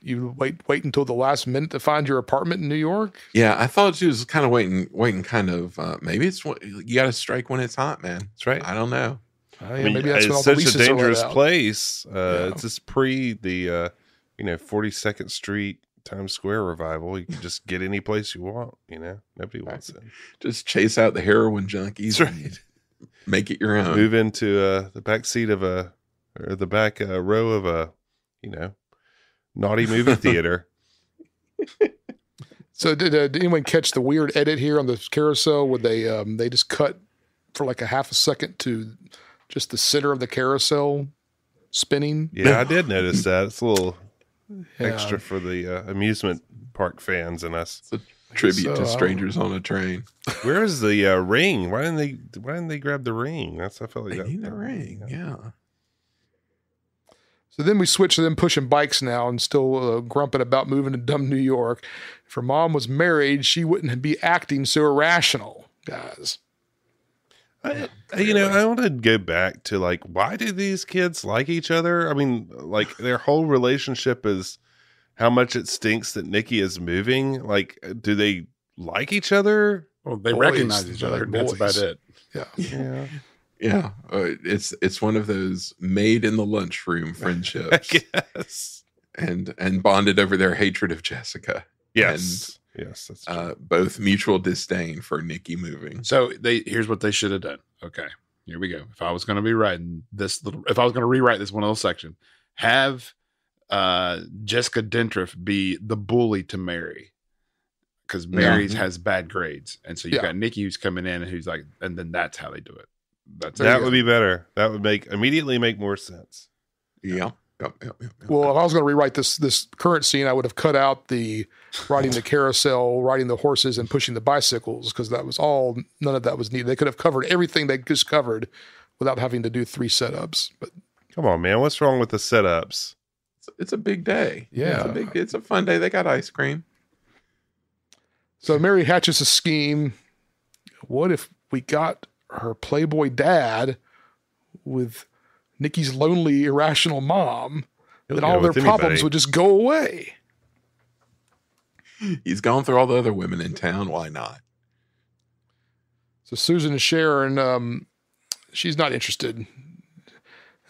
you wait until the last minute to find your apartment in New York. Yeah. I thought she was kind of waiting kind of, maybe it's you got to strike when it's hot, man. That's right. I don't know. Oh, yeah, maybe that's when all it's the such a leases are let dangerous out. place. It's just pre the 42nd Street Times Square revival. You can just get any place you want. Nobody wants it. Just chase out the heroin junkies. That's right. And make it your own. Move into the back seat of or the back row of a naughty movie theater. So did anyone catch the weird edit here on the carousel where they just cut for like a half a second to just the center of the carousel spinning? Yeah, I did notice that. It's a little extra for the amusement park fans and us. It's a tribute So, to strangers on a train. Where is the ring? Why didn't they grab the ring? I felt like They that. need the ring. Yeah. So then we switch to them pushing bikes now and still grumping about moving to dumb New York. If her mom was married, she wouldn't be acting so irrational, guys. I want to go back to why do these kids like each other? I mean, their whole relationship is how much it stinks that Nikki is moving. Do they like each other? Well, they Boys, recognize each they're other. like That's about boys. it. Yeah. Yeah, Yeah. It's one of those made in the lunchroom friendships yes, and bonded over their hatred of Jessica. yes. Yes, that's true. Both mutual disdain for Nikki moving. So here's what they should have done. Okay, here we go. If I was going to be writing if I was going to rewrite this one little section, have Jessica Dentruff be the bully to Mary, because Mary's has bad grades, and so you've got Nikki who's coming in and who's like, and then that's how they do it. That would be better. That would immediately make more sense. Yeah. Well, if I was going to rewrite this current scene, I would have cut out the riding the carousel, riding the horses, and pushing the bicycles, because none of that was needed. They could have covered everything they just covered without having to do 3 setups. But come on, man, what's wrong with the setups? It's a big day. Yeah, it's a fun day. They got ice cream. So Mary hatches a scheme. What if we got her Playboy dad with Nikki's lonely, irrational mom, then all their problems would just go away? He's gone through all the other women in town. Why not? So Susan and Sharon, she's not interested.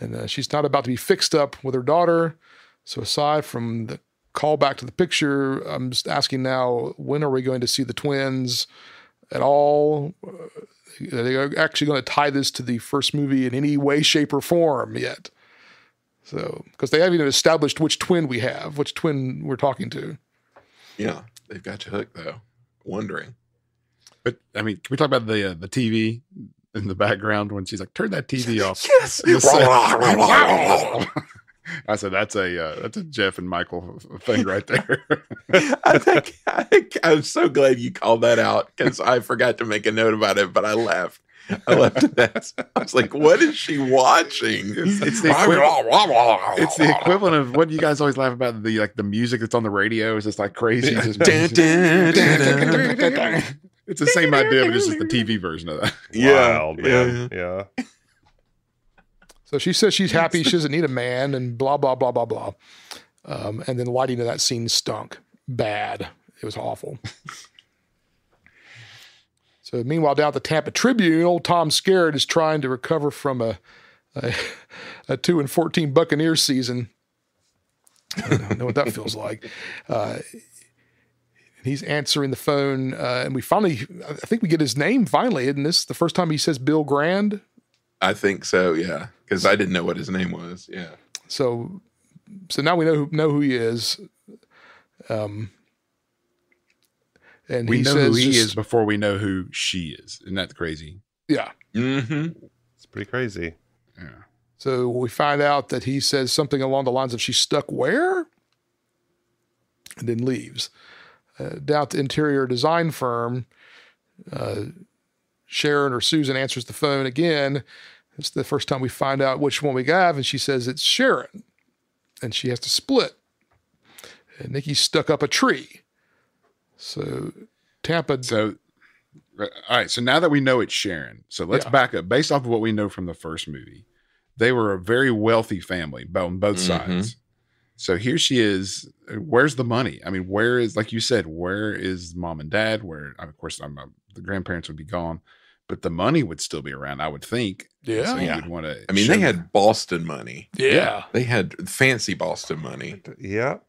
And she's not about to be fixed up with her daughter. So aside from the call back to the picture, I'm just asking now, when are we going to see the twins at all? Are they actually going to tie this to the first movie in any way, shape, or form yet? So, because they haven't even established which twin we're talking to. Yeah, they've got you hooked though. Wondering. But I mean, can we talk about the TV in the background when she's like, "Turn that TV off"? Yes. I said that's a Jeff and Michael thing right there. I'm so glad you called that out, because I forgot to make a note about it, but I laughed. I left it that. I was like, what is she watching? It's the equivalent of what you guys always laugh about, the music that's on the radio is just like crazy. Yeah. It's the same idea, but it's just the TV version of that. Wild, man. Yeah. So she says she's happy. She doesn't need a man, and blah, blah, blah, blah, blah. And then the lighting of that scene stunk. Bad. It was awful. So meanwhile, down at the Tampa Tribune, old Tom Skerritt is trying to recover from a 2-14 Buccaneers season. I don't know what that feels like. He's answering the phone, and I think we get his name finally. Isn't this the first time he says Bill Grand? I think so, yeah, because I didn't know what his name was. Yeah. So now we know who he is. And we know who he is before we know who she is. Isn't that crazy? Yeah. Mm-hmm. It's pretty crazy. Yeah. So we find out that he says something along the lines of, "She's stuck where?" And then leaves. Down at the interior design firm, Sharon or Susan answers the phone again. It's the first time we find out which one we have, and she says it's Sharon. And she has to split. And Nikki's stuck up a tree. So Tampa. So, all right. So now that we know it's Sharon, so let's back up. Based off of what we know from the first movie, they were a very wealthy family on both sides. So here she is. Where's the money? I mean, where is, like you said, where is mom and dad? Where, of course, the grandparents would be gone, but the money would still be around, I would think. Yeah. So you would want to. I mean, they had Boston money. Yeah. They had fancy Boston money. Yeah.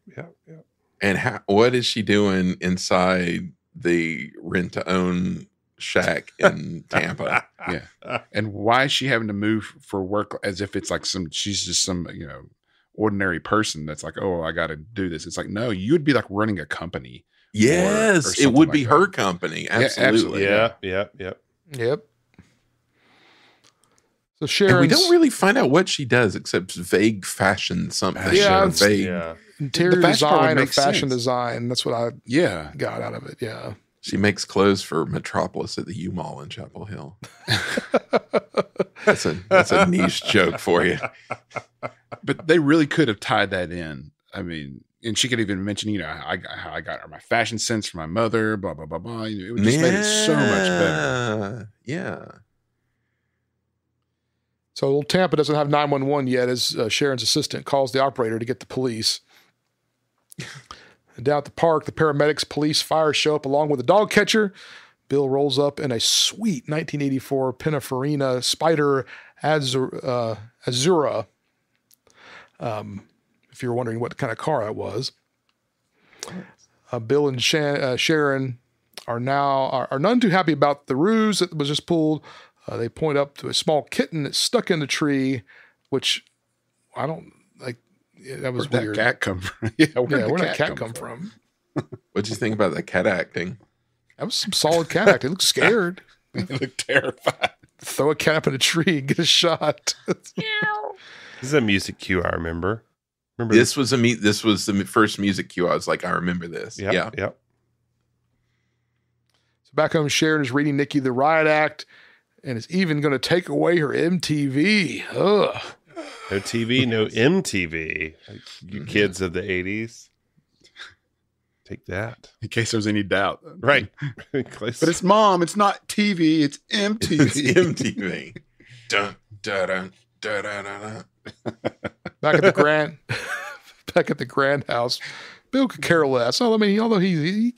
And what is she doing inside the rent-to-own shack in Tampa? Yeah. And why is she having to move for work as if it's like she's just some, ordinary person that's like, oh, I got to do this. It's like, no, you would be like running a company. Yes, or it would like be that. her company. Absolutely. Yep. So Sharon, And we don't really find out what she does except vague fashion something. Yeah, vague. interior The fashion part would design or make fashion sense. design. That's what I Yeah. got out of it. Yeah. She makes clothes for Metropolis at the U Mall in Chapel Hill. That's a niche joke for you. But they really could have tied that in. I mean, and she could even mention, I got my fashion sense from my mother, blah, blah, blah, blah. It would just made it so much better. Yeah. So old Tampa doesn't have 911 yet as Sharon's assistant calls the operator to get the police. And down at the park, the paramedics, police, fire show up along with a dog catcher. Bill rolls up in a sweet 1984 Pininfarina Spider Azura. If you're wondering what kind of car that was. Bill and Sharon are none too happy about the ruse that was just pulled. They point up to a small kitten that's stuck in the tree, which I don't like. That was Where'd weird. that cat come from? Yeah, Where'd that cat come from? What'd you think about that cat acting? That was some solid cat acting. It looked scared. He looked terrified. Throw a cat up in a tree and get a shot. This is a music cue I remember. This was the first music cue. I was like, I remember this. Yep. So back home, Sharon is reading Nikki the riot act and is even going to take away her MTV. Ugh. No TV, no MTV. You kids of the 80s. Take that. In case there's any doubt. Right. But it's Mom. It's not TV. It's MTV. It's MTV. Dun, dun, dun, dun, dun, dun. Back at the grand house, Bill could care less. Although he's going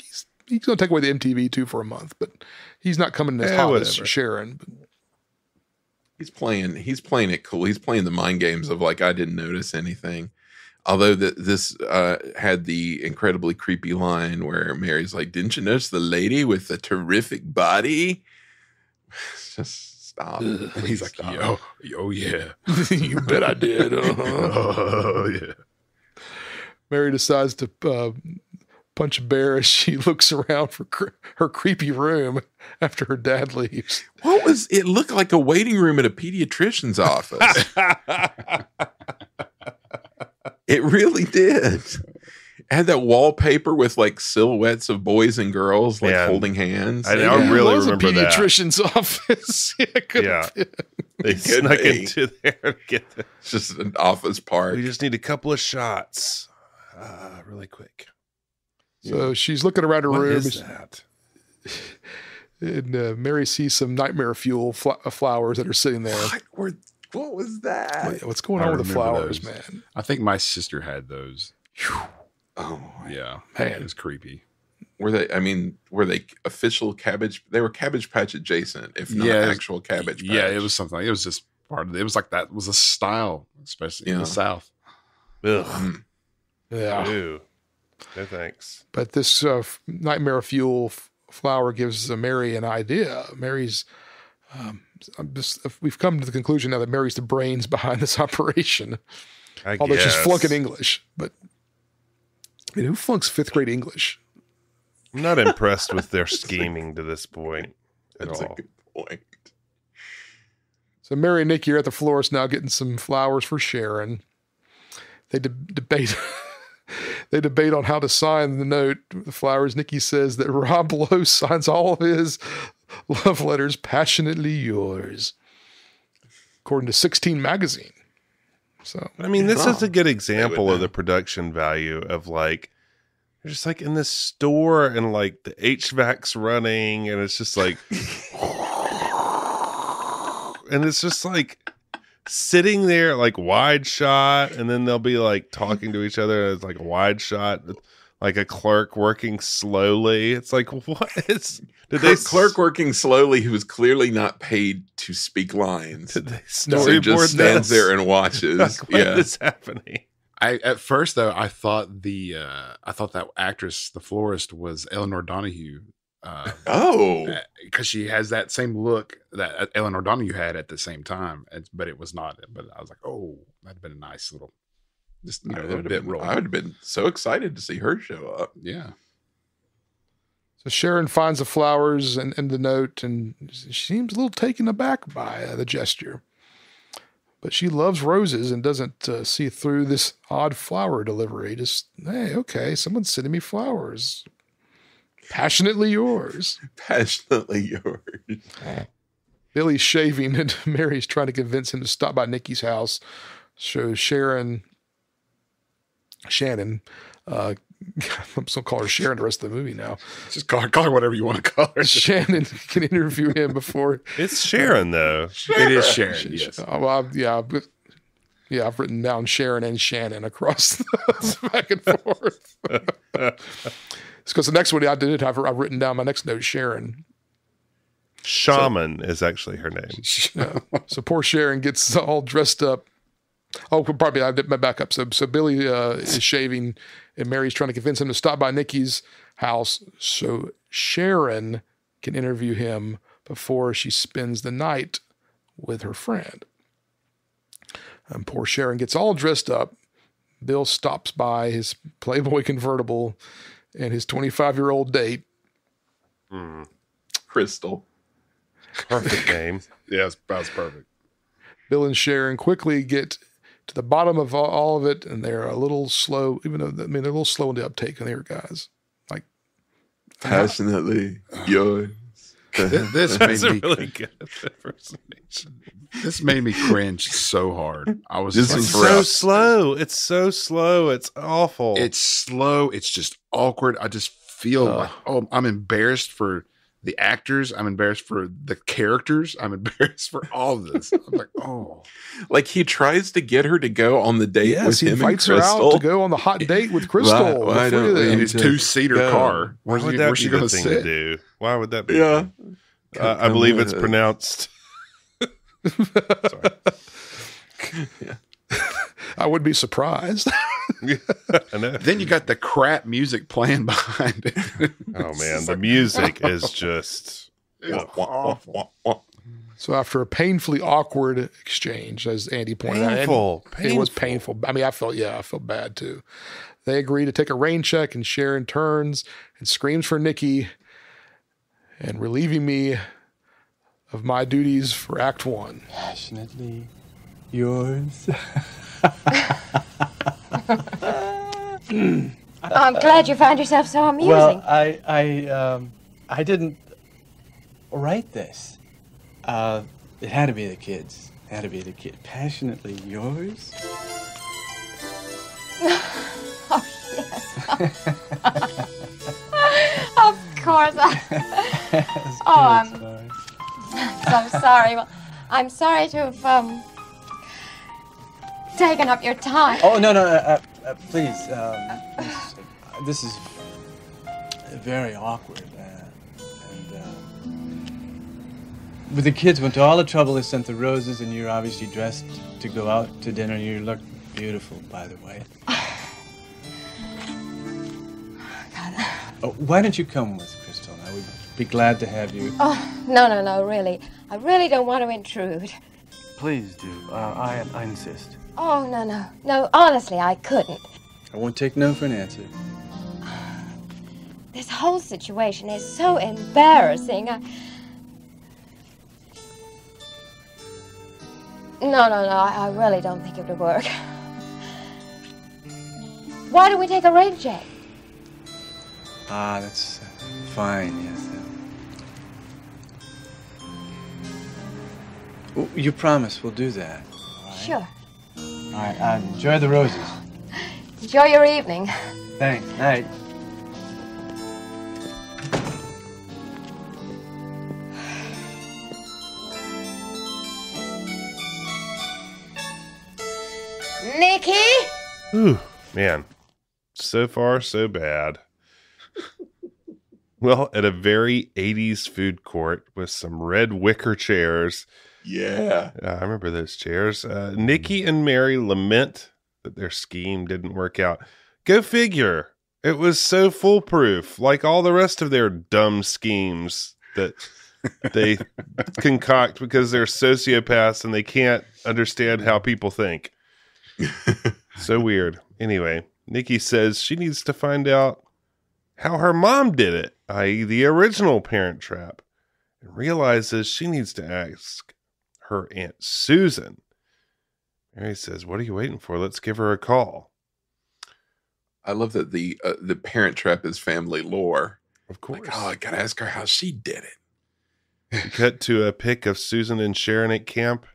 to take away the MTV too for a month, but he's not coming as hot as Sharon. But He's playing it cool. He's playing the mind games of like, I didn't notice anything. Although this had the incredibly creepy line where Mary's like, didn't you notice the lady with the terrific body? Just stop. And he's like, yo, yeah. You bet I did. Oh, yeah. Mary decides to punch a bear as she looks around for her creepy room after her dad leaves. It looked like a waiting room at a pediatrician's office. It really did. It had that wallpaper with like silhouettes of boys and girls like holding hands. I really remember that. It was a pediatrician's office. They snuck into there to get the... It's just an office park. We just need a couple of shots. Really quick. So she's looking around her room. What is that? And Mary sees some nightmare fuel flowers that are sitting there. What was that? What's going on with the flowers, man? I think my sister had those. Oh, yeah. Man. It was creepy. Were they official cabbage? They were Cabbage Patch adjacent, if not actual Cabbage Patch. Yeah, it was something. It was just part of it. It was like that was a style, especially in the South. Ugh. Yeah. Ew. No thanks. But this nightmare fuel flower gives Mary an idea. Mary's... we've come to the conclusion now that Mary's the brains behind this operation. Although she's flunking English. But I mean, who flunks 5th grade English? I'm not impressed with their scheming to this point at That's all. a good point. So Mary and Nikki are at the florist now getting some flowers for Sharon. They debate they debate on how to sign the note. The flowers. Nikki says that Rob Lowe signs all of his love letters passionately yours, according to 16 magazine. So I mean, this is a good example of the production value of like, you're just like in this store and like the HVAC's running and it's just like, and it's just like sitting there like wide shot, and then they'll be like talking to each other and it's like a wide shot, like a clerk working slowly. It's like, what is... Clerk working slowly who was clearly not paid to speak lines. Did they So he just stands there and watches. Like, what is happening? At first though, I thought that actress, the florist, was Eleanor Donahue. Because she has that same look that Eleanor Donahue had at the same time, but it was not. But I was like, oh, that'd been a nice little, just a little bit role. I would have been so excited to see her show up. Yeah. So Sharon finds the flowers and the note, and she seems a little taken aback by the gesture. But she loves roses and doesn't see through this odd flower delivery. Just, hey, okay, someone's sending me flowers. Passionately yours. Passionately yours. Billy's shaving, and Mary's trying to convince him to stop by Nikki's house. So Shannon, I'm just going to call her Sharon the rest of the movie now. Just call her whatever you want to call her. Shannon can interview him before. It's Sharon, though. It is Sharon, yes. I've written down Sharon and Shannon across back and forth. It's because the next one I've written down my next note, Sharon. Shaman is actually her name. Yeah. So poor Sharon gets all dressed up. Oh, probably I did my backup. So Billy is shaving, and Mary's trying to convince him to stop by Nikki's house so Sharon can interview him before she spends the night with her friend. And poor Sharon gets all dressed up. Bill stops by his Playboy convertible and his 25-year-old date. Crystal. Perfect name. Yes, that's perfect. Bill and Sharon quickly get to the bottom of all of it, and they're a little slow, even though, they're a little slow in the uptake on here, guys. Like, Passionately yours. This That's made a me really good impersonation. this made me cringe so hard. I was This just is like, So rough. slow. It's so slow. It's awful. it's slow. It's just awkward. I just feel like, I'm embarrassed for the actors. I'm embarrassed for the characters. I'm embarrassed for all of this. I'm like, Like he tries to get her to go on the date yes, with he him and invites her Crystal. out to go on the hot date with Crystal. Why The three don't of we them. in his just 2-seater go. car. Why would Where's that she be the going to thing to sit? do? Why would that be? Yeah. I believe it's pronounced. Sorry. I would be surprised. I know. Then you got the crap music playing behind it. Oh man, the music is just It's awful. So after a painfully awkward exchange, as Andy pointed out, painful. and it was painful. I mean, I felt bad too. They agree to take a rain check, and Sharon turns and screams for Nikki and relieving me of my duties for Act 1. Passionately yours. I'm glad you find yourself so amusing. Well, I didn't write this. It had to be the kids. It had to be the kid. Passionately yours. Oh, yes. Of course. I'm so sorry. Well, I'm sorry to have taken up your time. Oh no, please. This is very awkward. But the kids went to all the trouble. They sent the roses, and you're obviously dressed to go out to dinner. You look beautiful, by the way. Oh, why don't you come with Crystal? I would be glad to have you. Oh, no, really. I really don't want to intrude. Please do. I insist. Oh, no. No, honestly, I couldn't. I won't take no for an answer. This whole situation is so embarrassing. No, I really don't think it would work. Why don't we take a rain check? Ah, that's fine, yes. Oh, you promise we'll do that. All right? Sure. All right, enjoy the roses. Enjoy your evening. Thanks. Night. Nikki? Ooh, man. So far, so bad. Well, at a very 80s food court with some red wicker chairs. Yeah. I remember those chairs. Nikki and Mary lament that their scheme didn't work out. Go figure. It was so foolproof, like all the rest of their dumb schemes that they concoct because they're sociopaths and they can't understand how people think. So weird. Anyway, Nikki says she needs to find out how her mom did it, i.e. the original Parent Trap, and realizes she needs to ask her Aunt Susan. Mary says, "What are you waiting for? Let's give her a call." I love that the Parent Trap is family lore. Of course. Like, I gotta ask her how she did it. We cut to a pic of Susan and Sharon at camp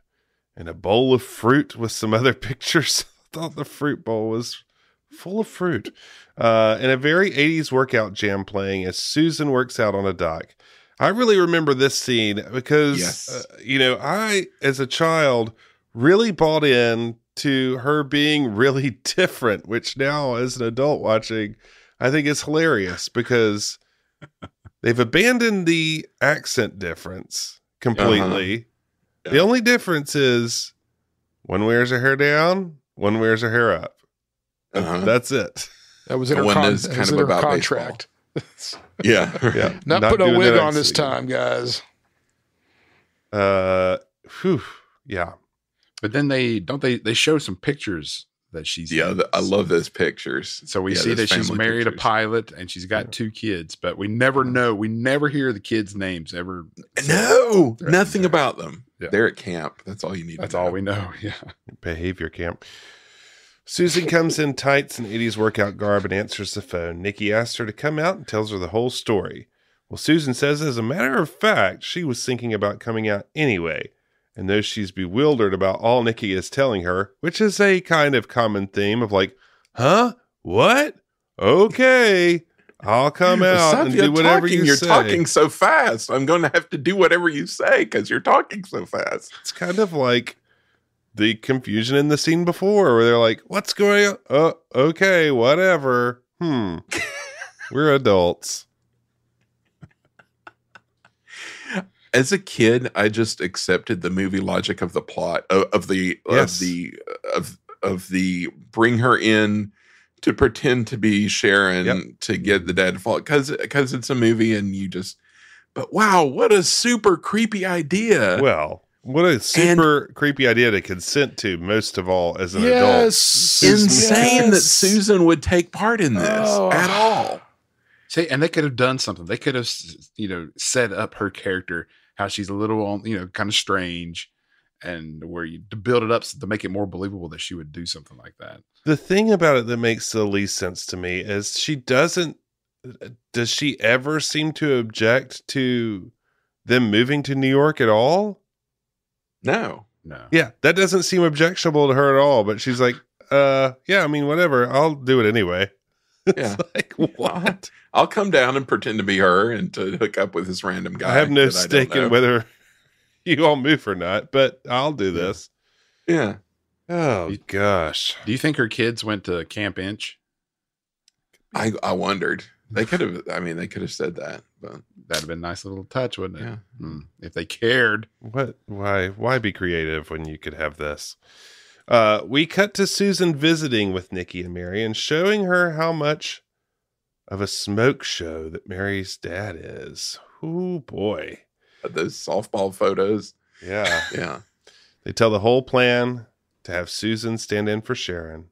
and a bowl of fruit with some other pictures. I thought the fruit bowl was full of fruit. And a very 80s workout jam playing as Susan works out on a dock. I really remember this scene because, Yes. I, as a child, really bought in to her being really different, which now as an adult watching, I think is hilarious because they've abandoned the accent difference completely. Yeah. The only difference is one wears her hair down, one wears her hair up. Uh-huh. That's it. That was in And her, one is kind of her about contract. Yeah. Yeah, Not putting a doing wig that on this accent time, guys. again. Yeah. But then they show some pictures that she's Yeah, in. I love those pictures. So we Yeah, see those that she's family married a pictures. pilot and she's got 2 kids, but we never know. We never hear the kids' names ever. No, They're- nothing they're- about them. Yeah. They're at camp. That's all you need. That's to know. all we know. Yeah. Behavior camp. Susan comes in tights and 80s workout garb and answers the phone. Nikki asks her to come out and tells her the whole story. Well, Susan says, as a matter of fact, she was thinking about coming out anyway. And though she's bewildered about all Nikki is telling her, which is a kind of common theme of like, huh? What? Okay. I'll come out and do whatever you say. You're talking so fast. I'm going to have to do whatever you say because you're talking so fast. It's kind of like the confusion in the scene before where they're like, what's going on? Oh, okay, whatever. We're adults. As a kid, I just accepted the movie logic of the plot of the bring her in to pretend to be Sharon to get the dad to fall because it's a movie and you just. But wow, what a super creepy idea! Well, what a super creepy idea to consent to, most of all, as an adult. Yes. Insane that Susan would take part in this at all. See, and they could have done something. They could have, set up her character, how she's a little, kind of strange, and where you to build it up to make it more believable that she would do something like that. The thing about it that makes the least sense to me is does she ever seem to object to them moving to New York at all? No. Yeah, that doesn't seem objectionable to her at all, but she's like, yeah, I mean, whatever, I'll do it anyway. Yeah. Like, what? I'll come down and pretend to be her and to hook up with this random guy. I have no that I don't stake in know. whether you all move or not, but I'll do this. Yeah. Oh, gosh. Do you think her kids went to Camp Inch? I wondered. They could have said that, but That'd have been a nice little touch, wouldn't it? Yeah. If they cared. What? Why be creative when you could have this? We cut to Susan visiting with Nikki and Mary and showing her how much of a smoke show that Mary's dad is. Oh, boy. those softball photos. Yeah. Yeah. They tell the whole plan to have Susan stand in for Sharon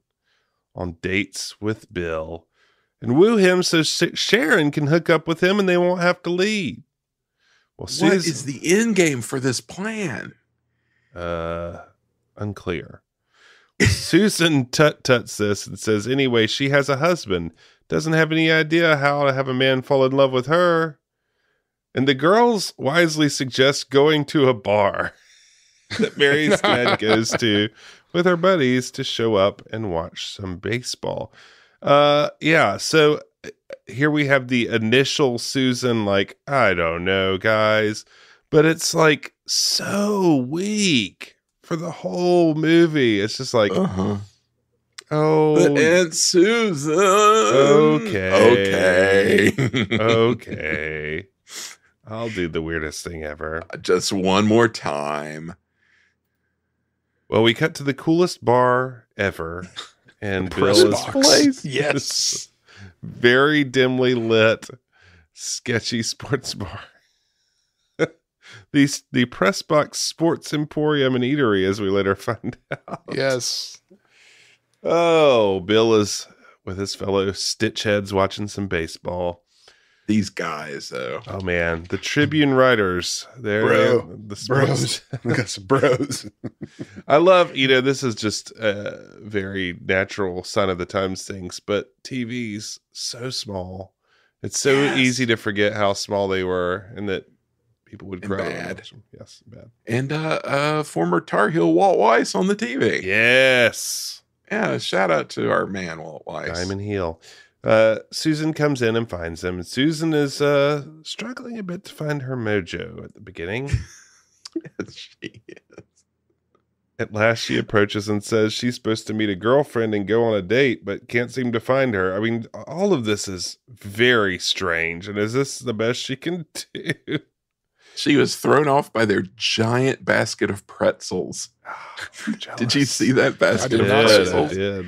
on dates with Bill and woo him so Sharon can hook up with him and they won't have to leave. Well, What is the end game for this plan? Unclear. Susan tuts this and says, anyway, she has a husband, doesn't have any idea how to have a man fall in love with her. And the girls wisely suggest going to a bar that Mary's dad goes to with her buddies to show up and watch some baseball. Yeah, so here we have the initial Susan, like, I don't know, guys, but it's like so weak for the whole movie. It's just like, oh, But Aunt Susan. Okay. Okay. Okay. I'll do the weirdest thing ever. Just one more time. Well, we cut to the coolest bar ever, and Press Bill is box. Yes. very dimly lit, sketchy sports bar. The Press Box Sports Emporium and Eatery, as we later find out. Yes. Oh, Bill is with his fellow Stitchheads watching some baseball. These guys, though. Oh man, the Tribune writers, the sports. Bros. Bros. I love, this is just a very natural sign of the times things, but TV's so small. It's so easy to forget how small they were and that people would And cry. bad. Yes, bad. And former Tar Heel Walt Weiss on the TV. Yes. Yeah, shout out to our man, Walt Weiss. Diamond Heel. Susan comes in and finds them. And Susan is struggling a bit to find her mojo at the beginning. Yes, she is. At last, she approaches and says she's supposed to meet a girlfriend and go on a date, but can't seem to find her. I mean, all of this is very strange. And is this the best she can do? She was thrown off by their giant basket of pretzels. Did you see that basket of did. pretzels? I did.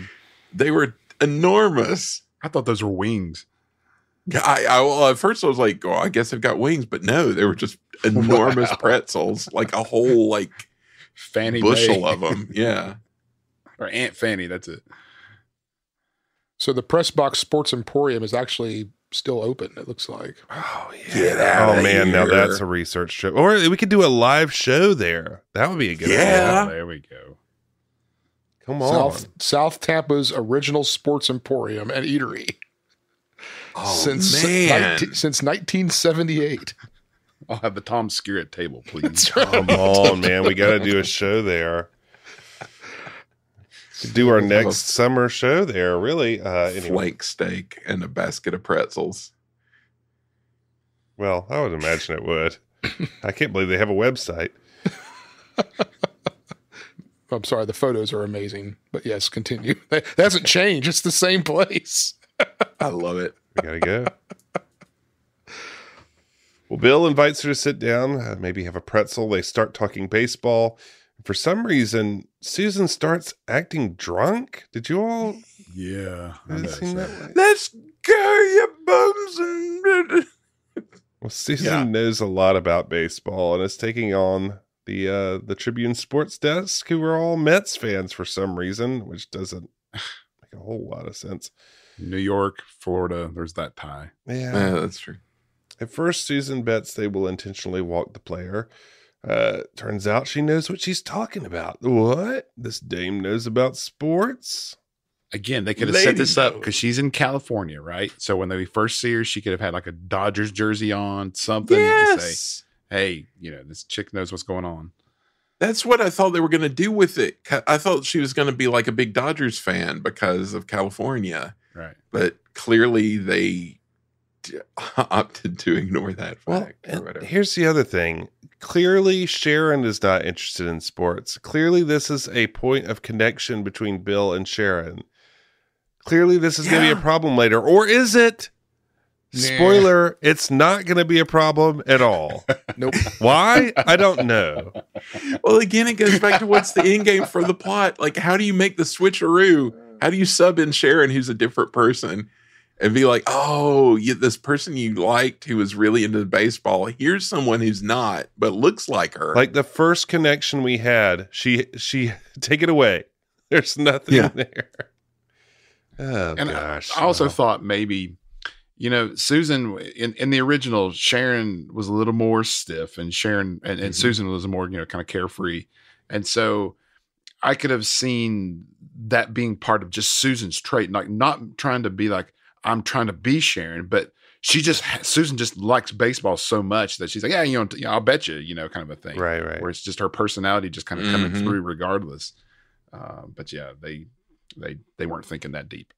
They were enormous. I thought those were wings. Well, at first I was like, oh, I guess they've got wings, but no, they were just enormous pretzels, like a whole like Fanny bushel Mae. of them. Yeah. Or Aunt Fanny, that's it. So the Press Box Sports Emporium is actually still open, it looks like. Oh, yeah. Get outta man, now here. that's a research trip. Or we could do a live show there. That would be a good Yeah. idea. There we go. Come on. South Tampa's original sports emporium and eatery. Oh, Since man. since 1978. I'll have the Tom Skerritt table, please. Come on, man. We got to do a show there. Do our next summer show there, really. Anyway. Flank steak and a basket of pretzels. Well, I would imagine it would. I can't believe they have a website. I'm sorry, the photos are amazing. But yes, continue. That hasn't changed. It's the same place. I love it. We got to go. Well, Bill invites her to sit down, maybe have a pretzel. They start talking baseball. For some reason, Susan starts acting drunk. Did you all Yeah. I seen noticed that? Let's go, you bums. And Well, Susan knows a lot about baseball and is taking on the Tribune sports desk, who are all Mets fans for some reason, which doesn't make a whole lot of sense. New York, Florida, there's that tie. Yeah. that's true. At first, Susan bets they will intentionally walk the player. Turns out she knows what she's talking about. What? This dame knows about sports? Again, they could have set this up because she's in California, right? So when they first see her, she could have had like a Dodgers jersey on, something to say, hey, this chick knows what's going on. That's what I thought they were going to do with it. I thought she was going to be like a big Dodgers fan because of California. Right. But clearly they opted to ignore that Well, fact or whatever. here's the other thing. Clearly, Sharon is not interested in sports. Clearly, this is a point of connection between Bill and Sharon. Clearly, this is going to be a problem later. Or is it? Nah. Spoiler, it's not going to be a problem at all. Nope. Why? I don't know. Well, again, it goes back to what's the end game for the plot. Like, how do you make the switcheroo? How do you sub in Sharon, who's a different person, and be like, oh, this person you liked who was really into baseball, here's someone who's not, but looks like her. Like the first connection we had, she take it away. There's nothing in there. Oh, And gosh. I also thought maybe, Susan in the original, Sharon was a little more stiff, and Sharon and Susan was more, kind of carefree. And so I could have seen that being part of just Susan's trait, like not trying to be like, I'm trying to be Sharon, but Susan just likes baseball so much that she's like, yeah, I'll bet you, kind of a thing. Right. Where it's just her personality just kind of coming through regardless. But yeah, they weren't thinking that deep.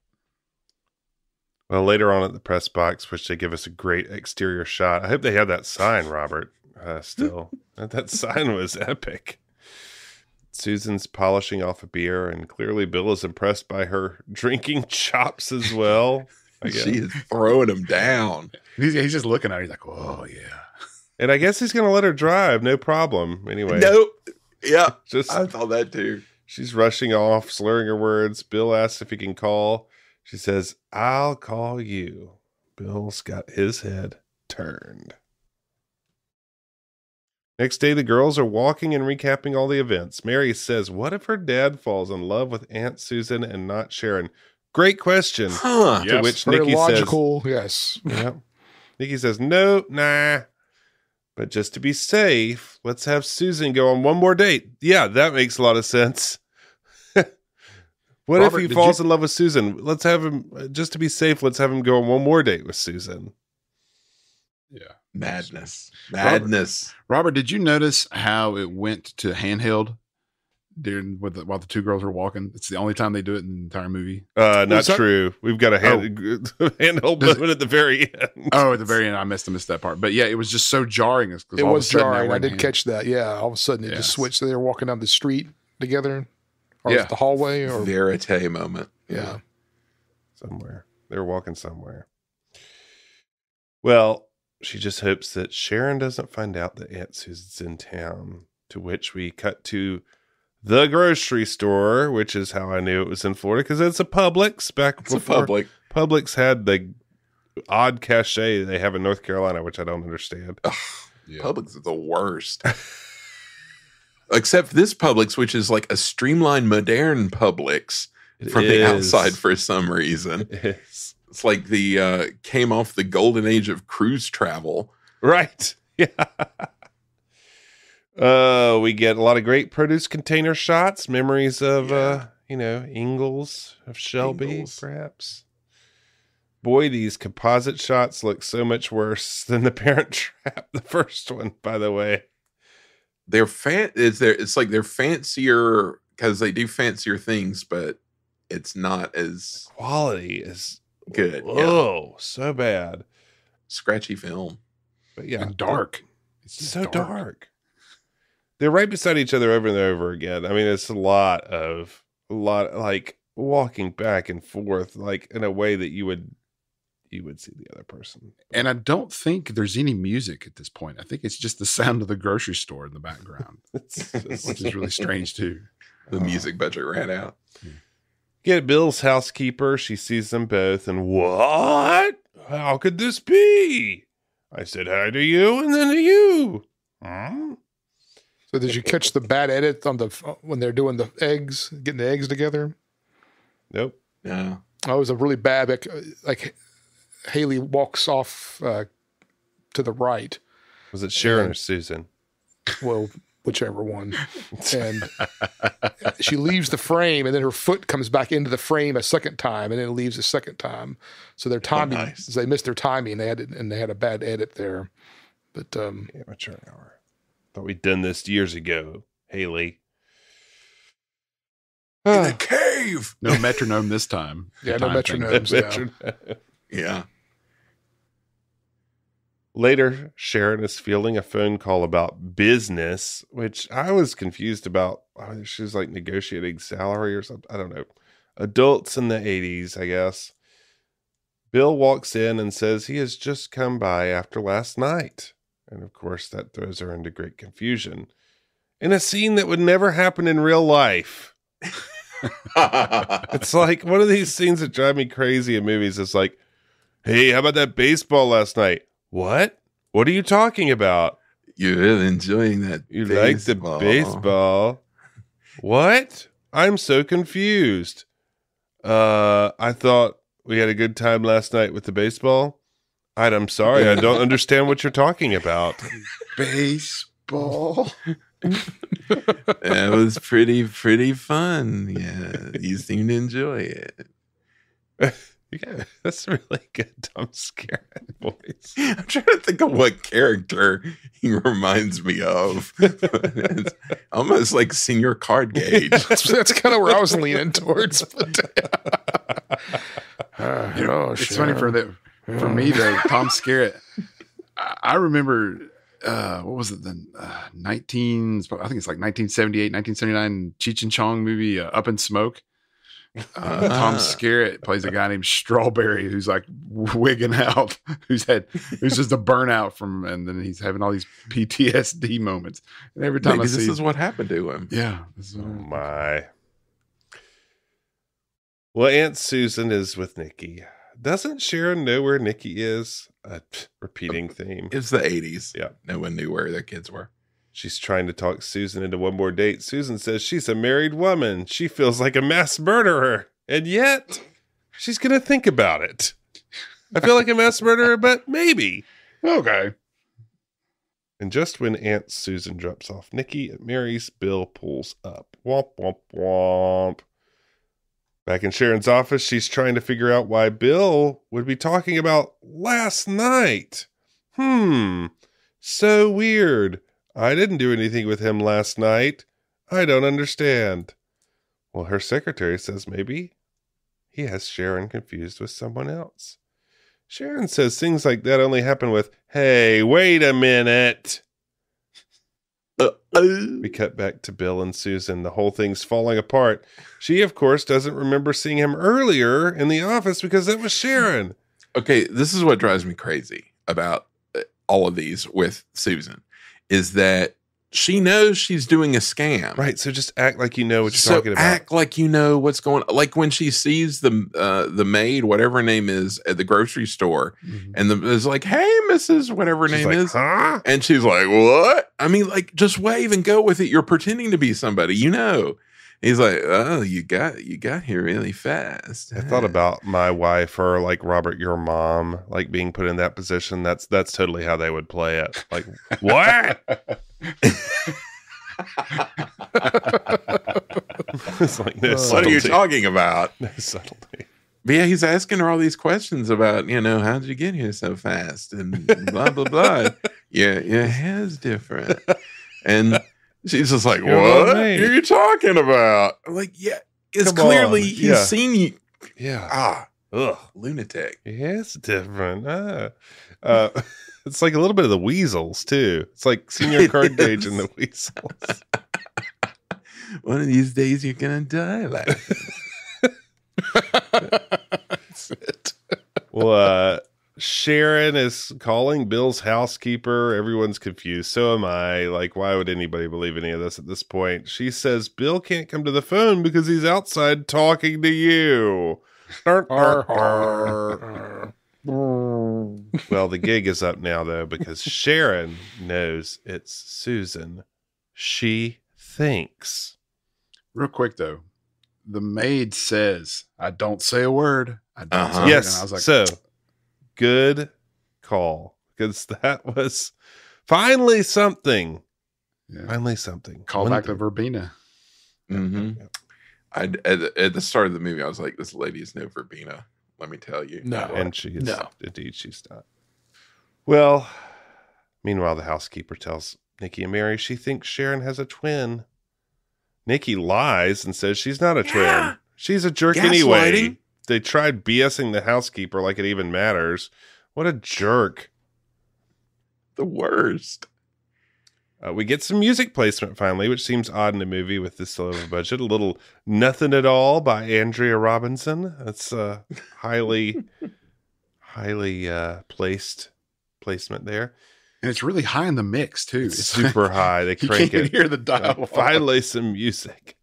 Well, later on at the press box, which they give us a great exterior shot. I hope they have that sign, Robert, still. That sign was epic. Susan's polishing off a beer, and clearly Bill is impressed by her drinking chops as well. I guess. she is throwing him down. He's just looking at her. He's like, oh, yeah. And I guess he's going to let her drive. No problem. Anyway. Nope. Yeah, Just I thought that too. she's rushing off, slurring her words. Bill asks if he can call. She says, I'll call you. Bill's got his head turned. Next day, the girls are walking and recapping all the events. Mary says, what if her dad falls in love with Aunt Susan and not Sharon? Great question. Huh. To which Very Nikki logical, yes. says, yeah. Nikki says, no, nah. But just to be safe, let's have Susan go on one more date. Yeah, that makes a lot of sense. What Robert, if he did falls in love with Susan? Let's have him, just to be safe, let's have him go on one more date with Susan. Yeah. Madness. Robert, did you notice how it went to handheld while the two girls were walking? It's the only time they do it in the entire movie. Not that- true. We've got a handheld moment at the very end. Oh, at the very end, I missed that part. But yeah, it was just so jarring. It was jarring. I did catch that. Yeah. All of a sudden it Yes. just switched. They were walking down the street together. Or Yeah. the hallway. Or Verite moment. yeah. Somewhere. They were walking somewhere. Well, she just hopes that Sharon doesn't find out that Aunt Susan's in town, to which we cut to the grocery store, which is how I knew it was in Florida, because it's a Publix back It's a before Publix. Publix had the odd cachet they have in North Carolina, which I don't understand. Publix is the worst. Except this Publix, which is like a streamlined, modern Publix from the outside for some reason. It's like the came off the golden age of cruise travel. Right. Yeah. We get a lot of great produce container shots, memories of Ingalls, of Shelby, perhaps. Boy, these composite shots look so much worse than the Parent Trap, the first one, by the way. It's like they're fancier because they do fancier things, but it's not as quality is good. Oh, so bad. Scratchy film. But yeah, and dark. It's so dark. They're right beside each other over and over again. I mean, it's a lot like walking back and forth, like in a way that you would see the other person. And I don't think there's any music at this point. I think it's just the sound of the grocery store in the background, which is really strange too. The music budget ran out. Get Bill's housekeeper. She sees them both and what? How could this be? I said hi to you and then to you. Huh? So did you catch the bad edit on when they're doing the eggs, getting the eggs together? Nope. Yeah. Oh, it was a really bad, like Hayley walks off to the right. Was it Sharon or Susan? Well, whichever one. And she leaves the frame, and then her foot comes back into the frame a second time, and then it leaves a second time. So their timing, they missed their timing. They had a bad edit there. But amateur hour. Thought we'd done this years ago, Hayley. In the cave. No metronome this time. Yeah, no metronomes. Yeah. Later, Sharon is fielding a phone call about business, which I was confused about. She was like negotiating salary or something. I don't know. Adults in the 80s, I guess. Bill walks in and says he has just come by after last night. And of course, that throws her into great confusion. In a scene that would never happen in real life. It's like one of these scenes that drive me crazy in movies. It's like, hey, how about that baseball last night? What? What are you talking about? You're really enjoying that. You like the baseball? What? I'm so confused. I thought we had a good time last night with the baseball. I'm sorry, I don't understand what you're talking about. Baseball. That was pretty fun. Yeah, you seem to enjoy it. Yeah, that's really good Tom Skerritt voice. I'm trying to think of what character he reminds me of. It's almost like Senior Card Gauge. That's kind of where I was leaning towards. It's funny for me though, Tom Skerritt. I remember what was it then? I think it's like 1978, 1979 Cheech and Chong movie, Up in Smoke. Tom Skerritt plays a guy named Strawberry who's like wigging out, who's just a burnout and then he's having all these PTSD moments. And every time this is what happened to him. Yeah. My. Well, Aunt Susan is with Nikki. Doesn't Sharon know where Nikki is? A repeating theme. It's the 80s. Yeah. No one knew where their kids were. She's trying to talk Susan into one more date. Susan says she's a married woman. She feels like a mass murderer. And yet, she's going to think about it. I feel like a mass murderer, but maybe. Okay. And just when Aunt Susan drops off Nikki at Mary's, Bill pulls up. Womp, womp, womp. Back in Sharon's office, she's trying to figure out why Bill would be talking about last night. So weird. I didn't do anything with him last night. I don't understand. Well, her secretary says maybe he has Sharon confused with someone else. Sharon says things like that only happen with, hey, wait a minute. We cut back to Bill and Susan. The whole thing's falling apart. She, of course, doesn't remember seeing him earlier in the office because that was Sharon. Okay, this is what drives me crazy about all of these with Susan, is that she knows she's doing a scam. Right. So just act like you know what you're talking about. Act like you know what's going on. Like when she sees the maid, whatever her name is, at the grocery store, and is like, "Hey, Mrs. whatever her She's name like, is," huh? and she's like, "What?" I mean, like, just wave and go with it. You're pretending to be somebody, you know. He's like, "Oh, you got here really fast." I thought about my wife or like Robert, your mom, like being put in that position. That's totally how they would play it. Like, what? It's like no What subtlety. are you talking about? No subtlety. But yeah, he's asking her all these questions about, how did you get here so fast and blah, blah, blah. Your hair's different. And she's just like, You're what on are me. you talking about? I'm like, yeah, it's Come clearly on. he's Yeah. seen you. Yeah. Ugh. Lunatic. Yeah, it's different. It's like a little bit of the weasels too. It's like Senior Card Gauge and the weasels. One of these days you're gonna die like That's it. Well, Sharon is calling Bill's housekeeper. Everyone's confused. So am I. Like, why would anybody believe any of this at this point? She says Bill can't come to the phone because he's outside talking to you. Well, the gig is up now, though, because Sharon knows it's Susan. She thinks. Real quick though, the maid says, "I don't say a word. I don't say a word." Yes. And I was like, So good call, because that was finally something. Yeah. Finally something. Call back to Verbena. Mm-hmm. At the start of the movie, I was like, this lady is no Verbena. Let me tell you. No. And she is, No. indeed, she's not. Well, meanwhile, the housekeeper tells Nikki and Mary she thinks Sharon has a twin. Nikki lies and says she's not a twin. She's a jerk anyway. Gaslighting. They tried BSing the housekeeper like it even matters. What a jerk. The worst. We get some music placement finally, which seems odd in a movie with this low of a budget. A little Nothing at All by Andrea Robinson. That's highly placement there. And it's really high in the mix too. It's super high. They You crank can't even it. hear the dialogue. Finally, some music.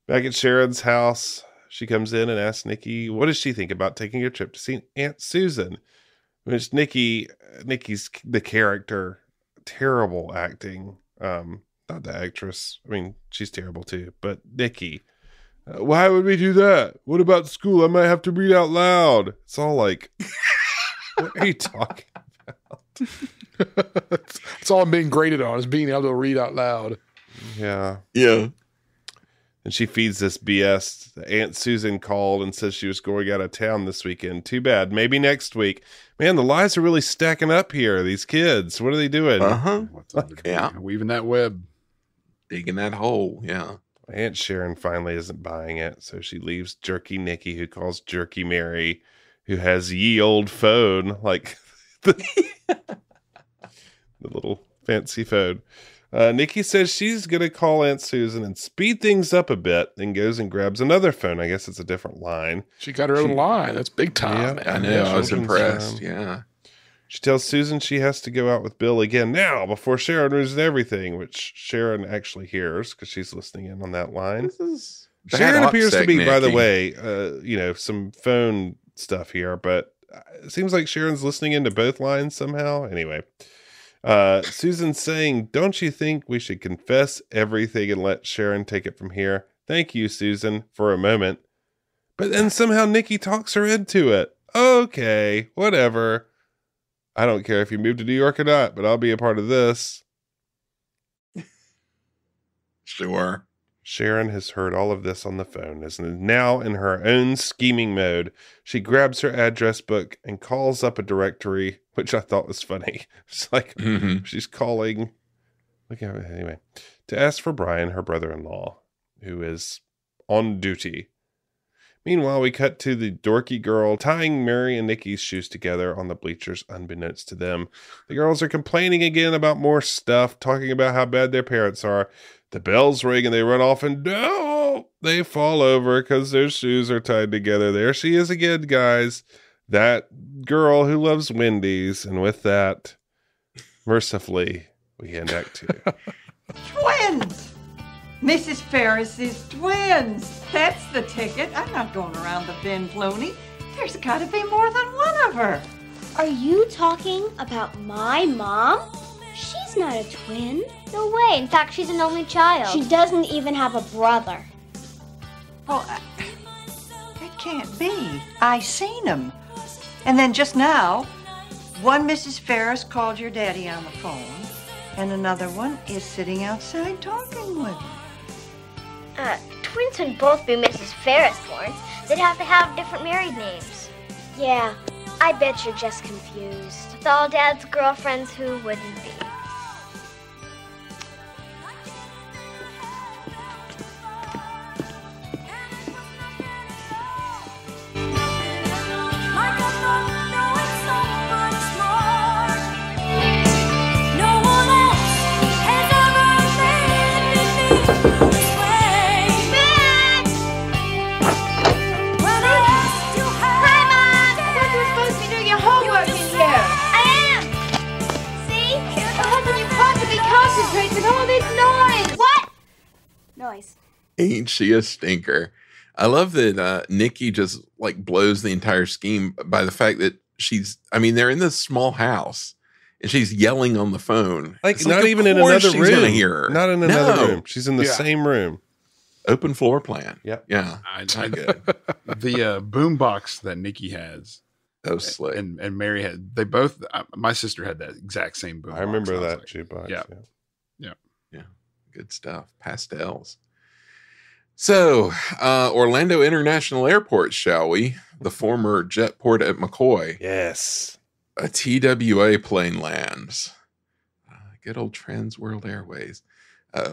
Back at Sharon's house, she comes in and asks Nikki, what does she think about taking a trip to see Aunt Susan? Which Nikki's the character, terrible acting. Not the actress. I mean, she's terrible too. But Nikki, why would we do that? What about school? I might have to read out loud. It's all like, what are you talking about? That's all I'm being graded on, is being able to read out loud. Yeah. Yeah. And she feeds this BS. Aunt Susan called and says she was going out of town this weekend. Too bad. Maybe next week. Man, the lies are really stacking up here. These kids, what are they doing? Uh-huh. What's up? Yeah. Weaving that web. Digging that hole. Yeah. Aunt Sharon finally isn't buying it, so she leaves Jerky Nikki, who calls Jerky Mary, who has ye old phone, like the little fancy phone. Nikki says she's going to call Aunt Susan and speed things up a bit, then goes and grabs another phone. I guess it's a different line. She got her own line. That's big time. Yeah, man. I know. I was children's impressed. time. Yeah. She tells Susan she has to go out with Bill again now before Sharon loses everything, which Sharon actually hears because she's listening in on that line. This is Sharon bad appears to OPSEC, be, by the Nikki. way, some phone stuff here, but it seems like Sharon's listening into both lines somehow. Anyway, Susan's saying, don't you think we should confess everything and let Sharon take it from here? Thank you, Susan, for a moment. But then somehow Nikki talks her into it. Okay, whatever. I don't care if you move to New York or not, but I'll be a part of this. Sure. Sharon has heard all of this on the phone and is now in her own scheming mode. She grabs her address book and calls up a directory, which I thought was funny. It's like she's calling, anyway, to ask for Brian, her brother-in-law, who is on duty. Meanwhile, we cut to the dorky girl tying Mary and Nikki's shoes together on the bleachers, unbeknownst to them. The girls are complaining again about more stuff, talking about how bad their parents are. The bells ring and they run off and no, they fall over because their shoes are tied together. There she is again, guys. That girl who loves Wendy's. And with that, mercifully, We end Act 2. Twins! Mrs. Ferris's twins. That's the ticket. I'm not going around the bin, Clooney. There's got to be more than one of her. Are you talking about my mom? She's not a twin. No way. In fact, she's an only child. She doesn't even have a brother. Well, it can't be. I seen him. And then just now, one Mrs. Ferris called your daddy on the phone, and another one is sitting outside talking with him. Twins would both be Mrs. Ferris, Florence. They'd have to have different married names. Yeah, I bet you're just confused. With all Dad's girlfriends, who wouldn't be? Noise. Ain't she a stinker? I love that Nikki just like blows the entire scheme by the fact that they're in this small house and she's yelling on the phone. Like, not even in another room. Gonna hear her. Not in another room. She's in the same room. Open floor plan. Yep. Yeah. It's not good. The boom box that Nikki has. That was slick. And Mary had, they both, my sister had that exact same boom box. I remember that jukebox. Yeah. Good stuff. Pastels. So, Orlando International Airport, shall we? The former jetport at McCoy. Yes. A TWA plane lands. Good old Trans World Airways.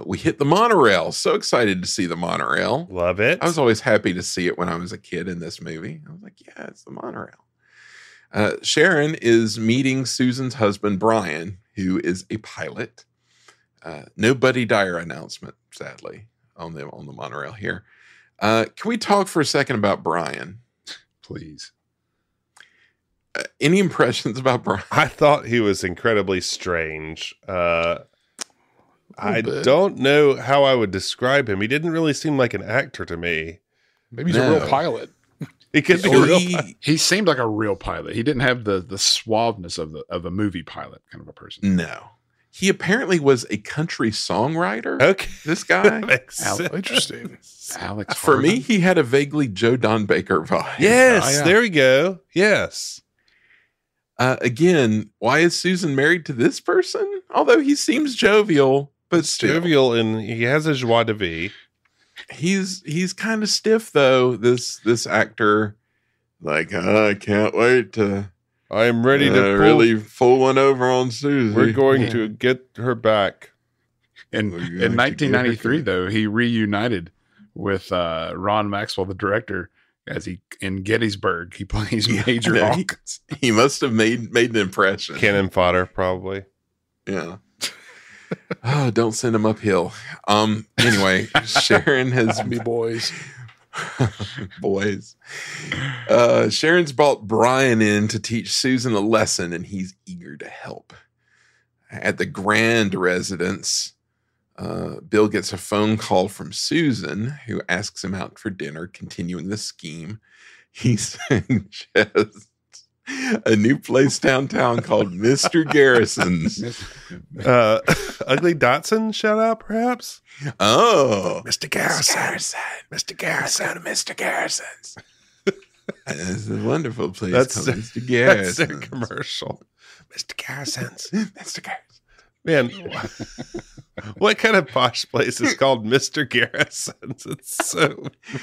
We hit the monorail. So excited to see the monorail. Love it. I was always happy to see it when I was a kid in this movie. I was like, yeah, it's the monorail. Sharon is meeting Susan's husband, Brian, who is a pilot. No Buddy Dyer announcement, sadly, on the monorail here. Can we talk for a second about Brian? Please. Any impressions about Brian? I thought he was incredibly strange. I don't know how I would describe him. He didn't really seem like an actor to me. Maybe he's a real pilot. He could be a real pilot. He seemed like a real pilot. He didn't have the suaveness of a movie pilot kind of a person. No. He apparently was a country songwriter. Okay. This guy. Interesting. Alex. For me, he had a vaguely Joe Don Baker vibe. Yes, there we go. Yes. Again, why is Susan married to this person? Although he seems jovial, but still. Jovial, and he has a joie de vivre. He's kind of stiff though. This actor, like, I can't wait to. I am ready to really pull one over on Susan. We're going to get her back. In 1993, though, he reunited with Ron Maxwell, the director, in Gettysburg. He plays Major Hawkins. He must have made an impression. Cannon fodder, probably. Yeah. Oh, don't send him uphill. Anyway, Sharon has me boys. Boys. Sharon's brought Brian in to teach Susan a lesson, and he's eager to help. At the Grand residence, Bill gets a phone call from Susan, who asks him out for dinner, continuing the scheme. He suggests a new place downtown called Mr. Garrison's. Ugly Dotson shout out, perhaps? Oh. Mr. Garrison. Mr. Garrison. Mr. Garrison's. It's a wonderful place called Mr. Garrison. That's their commercial. Mr. Garrison's. Mr. Garrison. Man, what kind of posh place is called Mr. Garrison's? It's so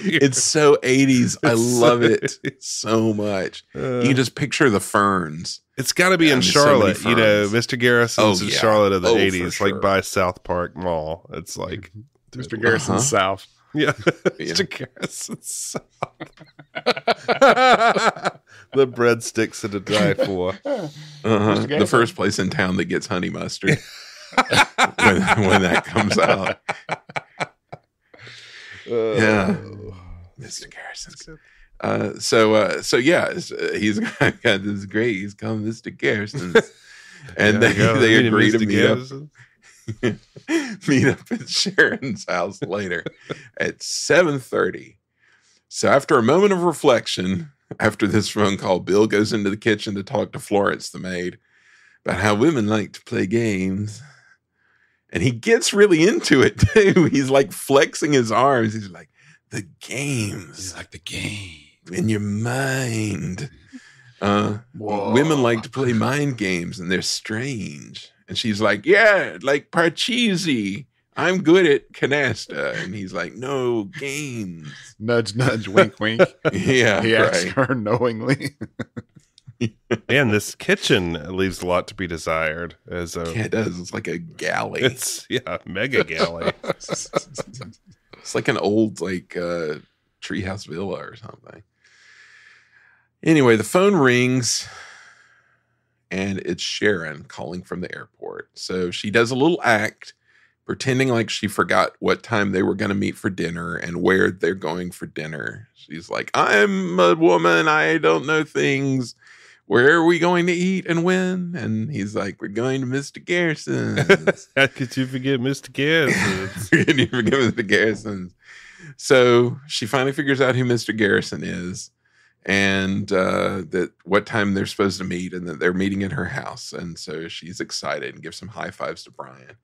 weird. It's so 80s. I love it so much. You can just picture the ferns. It's got to be in Charlotte. So Mr. Garrison's in Charlotte of the 80s, like by South Park Mall. It's like Mr. Garrison's South. Yeah. Mr. Garrison's South. The breadsticks to die for. The first place in town that gets honey mustard when that comes out. Yeah. Mr. Garrison. So he's got this great. He's called Mr. Garrison, and they agree to meet up. meet up at Sharon's house later at 7:30. So after a moment of reflection, after this phone call, Bill goes into the kitchen to talk to Florence, the maid, about how women like to play games. And he gets really into it, too. He's like flexing his arms. He's like, the games. He's like, the game. In your mind. Women like to play mind games, and they're strange. And she's like, yeah, like Parcheesi. I'm good at canasta. And he's like, no, games. Nudge, nudge, wink, wink. Yeah, he asks right. her knowingly. And this kitchen leaves a lot to be desired. Yeah, it does. It's like a galley. It's mega galley. It's like an old treehouse villa or something. Anyway, the phone rings, and it's Sharon calling from the airport. So she does a little act, pretending like she forgot what time they were going to meet for dinner and where they're going for dinner. She's like, I'm a woman. I don't know things. Where are we going to eat and when? And he's like, we're going to Mr. Garrison's. How could you forget Mr. Garrison's? Can you forget Mr. Garrison's? So she finally figures out who Mr. Garrison is, and that what time they're supposed to meet, and that they're meeting at her house. And so she's excited and gives some high fives to Brian.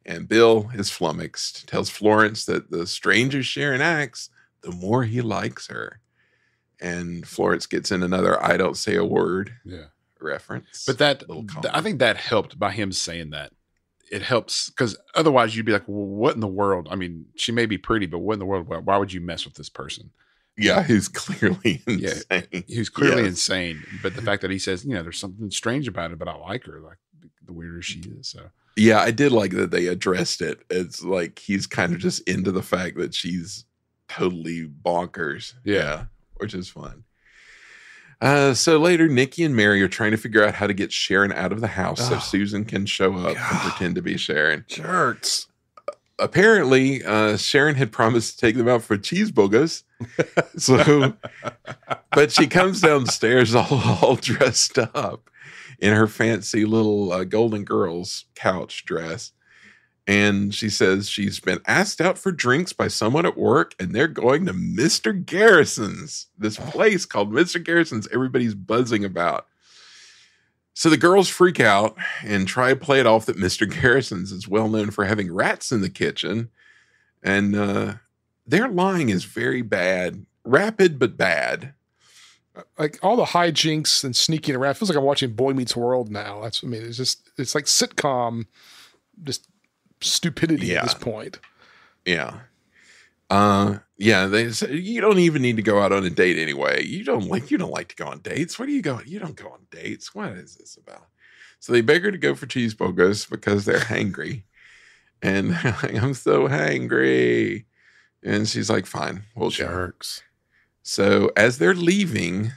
And Bill is flummoxed, tells Florence that the stranger Sharon acts, the more he likes her. And Florence gets in another I don't say a word reference. But I think that helped by him saying that. It helps because otherwise you'd be like, well, what in the world? I mean, she may be pretty, but what in the world? Why would you mess with this person? Yeah, he's clearly insane. Yeah, he's clearly insane. But the fact that he says, there's something strange about it, but I like her, like the weirder she is. So yeah, I did like that they addressed it. It's like he's kind of just into the fact that she's totally bonkers. Yeah, which is fun. So later, Nikki and Mary are trying to figure out how to get Sharon out of the house so Susan can show up and pretend to be Sharon. Jerks. Apparently, Sharon had promised to take them out for cheeseburgers. But she comes downstairs all dressed up in her fancy little Golden Girls couch dress. And she says she's been asked out for drinks by someone at work, and they're going to Mr. Garrison's, this place called Mr. Garrison's everybody's buzzing about. So the girls freak out and try to play it off that Mr. Garrison's is well known for having rats in the kitchen. And their lying is very bad, rapid but bad. Like all the hijinks and sneaking around. It feels like I'm watching Boy Meets World now. It's like sitcom, just stupidity at this point. Yeah. They say you don't even need to go out on a date anyway. You don't like to go on dates. Where do you go? You don't go on dates. What is this about? So they beg her to go for cheeseburgers because they're hangry. And they're like, I'm so hangry. And she's like, fine, we'll go. Jerks. So as they're leaving,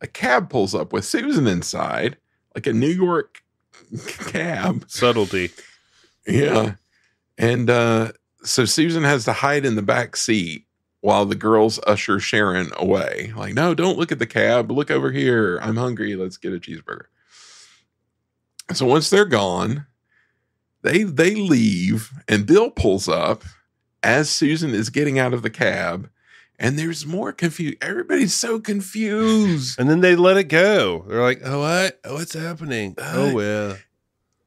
a cab pulls up with Susan inside, like a New York cab. Subtlety. Yeah. And so Susan has to hide in the back seat while the girls usher Sharon away. Like, no, don't look at the cab. Look over here. I'm hungry. Let's get a cheeseburger. So once they're gone, they leave, and Bill pulls up as Susan is getting out of the cab. And there's more confusion. Everybody's so confused. And then they let it go. They're like, oh, what? Oh, what's happening? Oh, well.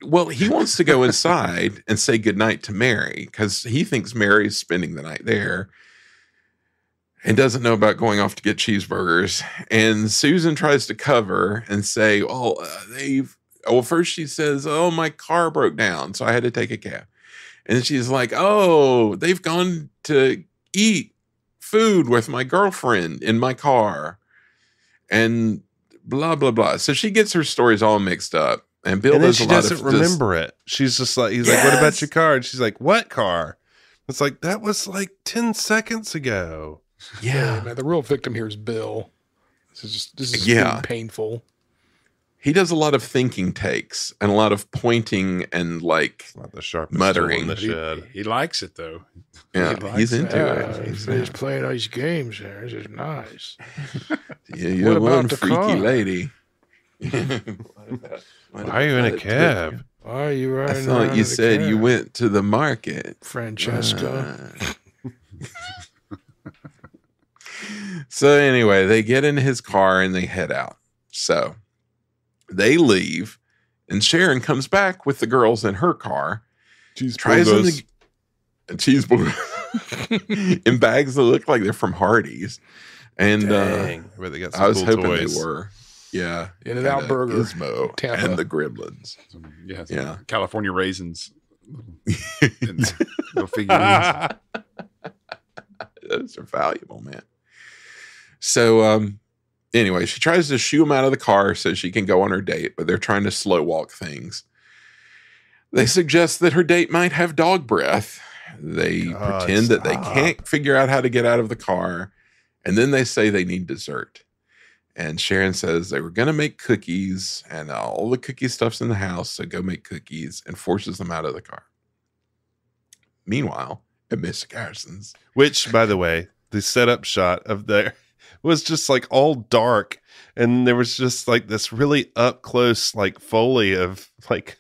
Well, he wants to go inside and say goodnight to Mary because he thinks Mary's spending the night there and doesn't know about going off to get cheeseburgers. And Susan tries to cover and say, first she says, oh, my car broke down, so I had to take a cab. And she's like, oh, they've gone to eat food with my girlfriend in my car. And blah, blah, blah. So she gets her stories all mixed up. And Bill and then does she a lot doesn't remember it. She's just like, he's like, what about your car? And she's like, what car? It's like, that was like 10 seconds ago. Yeah, man, the real victim here is Bill. This is really painful. He does a lot of thinking takes and a lot of pointing and like not the sharpest muttering. In the shed. He likes it though. Yeah, he's into it. He's playing all these games there. This is nice. Yeah, you're one freaky car? lady. Why are you in a cab? Why are you I riding thought around you in the said you car, went to the market, Francesca? So anyway, they get in his car and they head out. So they leave, and Sharon comes back with the girls in her car. Tries them to cheeseburgers in bags that look like they're from Hardee's. And Dang, where they got some I was cool hoping toys. they were. Yeah. In-N-Out Burger, Gizmo, Tampa. and the Gremlins. Yeah. California raisins. And little figurines. Those are valuable, man. So, anyway, she tries to shoo him out of the car so she can go on her date, but they're trying to slow walk things. They suggest that her date might have dog breath. They pretend that they can't figure out how to get out of the car, and then they say they need dessert. And Sharon says they were going to make cookies, and all the cookie stuff's in the house, so go make cookies, and forces them out of the car. Meanwhile, at Mr. Garrison's. Which, by the way, the setup shot of there was just like all dark, and there was just like this really up close like Foley of like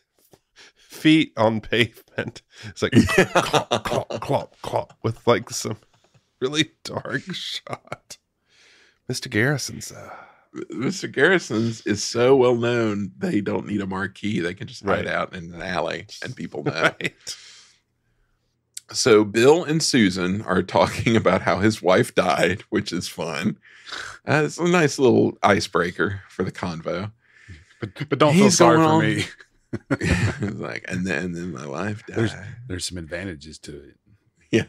feet on pavement. It's like clop, clop, clop, clop, with like some really dark shot. Mr. Garrison's Mr. Garrison's is so well known they don't need a marquee. They can just hide out in an alley and people know. Right. So Bill and Susan are talking about how his wife died, which is fun. It's a nice little icebreaker for the convo. But don't feel sorry for me. It's like, and then my wife died. There's some advantages to it. Yeah.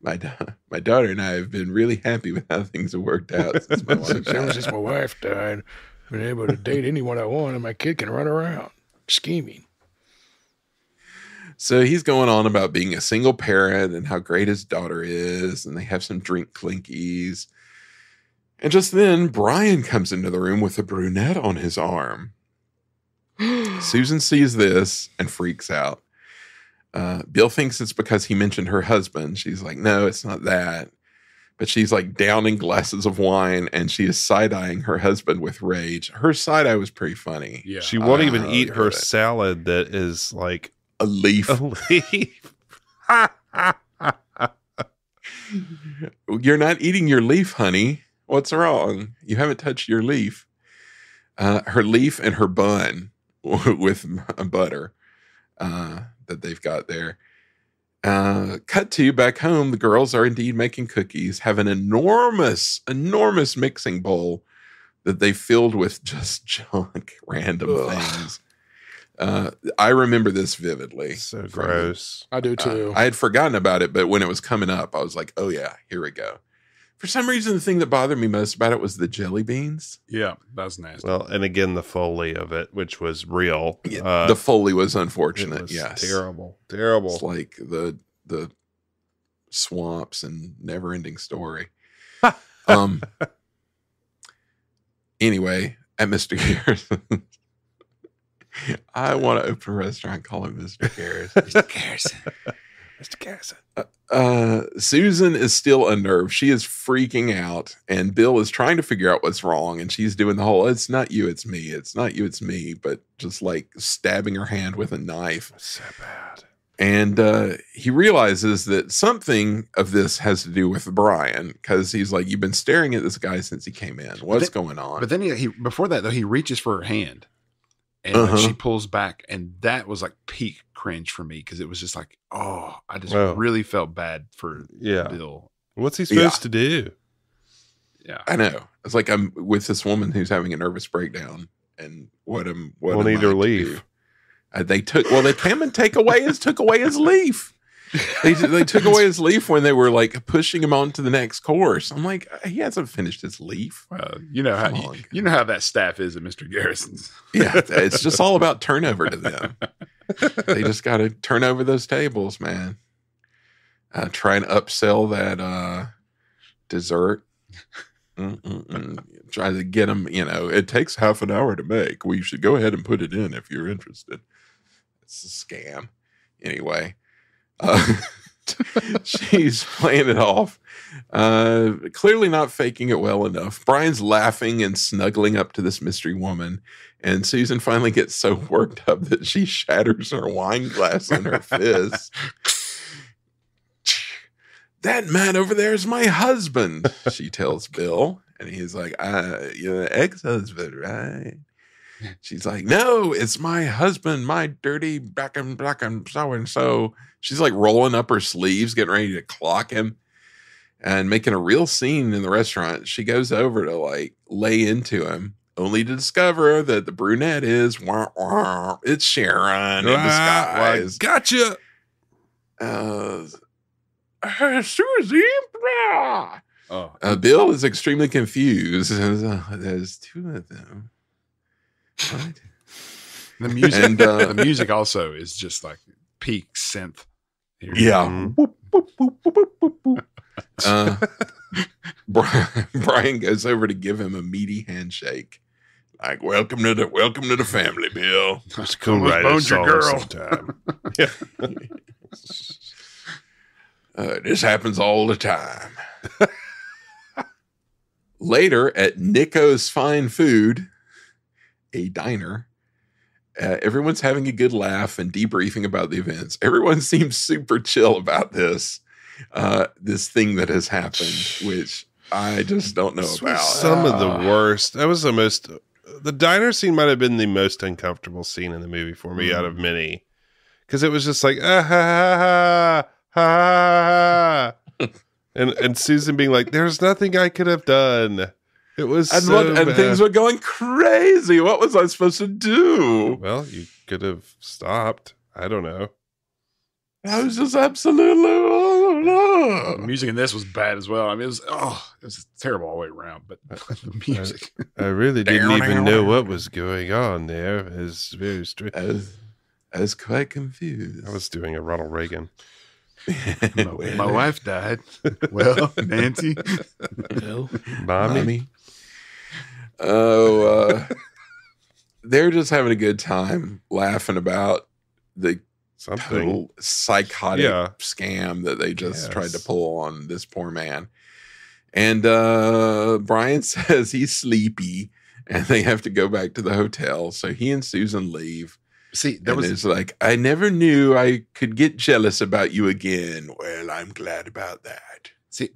My daughter and I have been really happy with how things have worked out since my wife died. Ever since my wife died, I've been able to date anyone I want, and my kid can run around scheming. So he's going on about being a single parent and how great his daughter is, and they have some drink clinkies. And just then, Brian comes into the room with a brunette on his arm. Susan sees this and freaks out. Bill thinks it's because he mentioned her husband. She's like, no, it's not that. But she's like downing glasses of wine, and she is side-eyeing her husband with rage. Her side-eye was pretty funny. Yeah. She won't even eat her salad that is like a leaf. You're not eating your leaf, honey. What's wrong? You haven't touched your leaf. Her leaf and her bun with butter that they've got there. Cut to back home. The girls are indeed making cookies, have an enormous mixing bowl that they filled with just junk, random things. I remember this vividly. so gross. I do too. I had forgotten about it, but when it was coming up, I was like, oh yeah, here we go. For some reason, the thing that bothered me most about it was the jelly beans. Yeah, that's nasty. Well, and again, the Foley of it, which was real. The Foley was It unfortunate. was Yes. terrible. It's like the swamps and never ending story. Anyway, at Mr. Garrison, I want to open a restaurant, call him Mr. Garrison. Mr. Garrison. Mr. Garrison. Susan is still unnerved. She is freaking out, and Bill is trying to figure out what's wrong, and she's doing the whole, it's not you, it's me. It's not you, it's me, but just like stabbing her hand with a knife. So bad. And he realizes that something of this has to do with Brian, because he's like, you've been staring at this guy since he came in. What's going on? But then he before that, though, he reaches for her hand. And like, she pulls back, and that was like peak cringe for me, because it was just like, oh, I just really felt bad for Bill. What's he supposed to do? Yeah, I know. It's like I'm with this woman who's having a nervous breakdown, and what we'll need her leaf. They came and took away his leaf. They took away his leaf when they were like pushing him on to the next course. I'm like, he hasn't finished his leaf. You know how that staff is at Mr. Garrison's. Yeah, it's just all about turnover to them. They just got to turn over those tables, man. Try and upsell that dessert. Try to get them. It takes half an hour to make. We should go ahead and put it in if you're interested. It's a scam. Anyway. She's playing it off. Clearly not faking it well enough. Brian's laughing and snuggling up to this mystery woman. And Susan finally gets so worked up that she shatters her wine glass in her fist. That man over there is my husband, she tells Bill. And he's like, you're the ex-husband, right? She's like, no, it's my husband, my dirty black and so-and-so. She's like rolling up her sleeves, getting ready to clock him and making a real scene in the restaurant. She goes over to like lay into him, only to discover that the brunette is, it's Sharon in disguise. Gotcha. Susie. Bill is extremely confused. There's two of them. What? The music, and the music also is just like peak synth. Here. Yeah. Brian goes over to give him a meaty handshake. Like, welcome to the family, Bill. Let's go right bones your girl sometime. This happens all the time. Later at Nico's Fine Food, a diner, everyone's having a good laugh and debriefing about the events. Everyone seems super chill about this thing that has happened, which I just don't know about. Some of the worst. That was the diner scene might have been the most uncomfortable scene in the movie for me out of many. Because it was just like, ha ha ha. And Susan being like, there's nothing I could have done. It was and things were going crazy. What was I supposed to do? Well, you could have stopped. I don't know. I was just absolutely. The music in this was bad as well. I mean, it was terrible all the way around. But the music, I really didn't even know what was going on there. It was very strange. I was quite confused. I was doing a Ronald Reagan. My wife died. Well, Nancy. Bill. Mommy. They're just having a good time laughing about the Something total psychotic scam that they just tried to pull on this poor man. And Brian says he's sleepy and they have to go back to the hotel. So he and Susan leave. See, it's like, I never knew I could get jealous about you again. Well, I'm glad about that. See,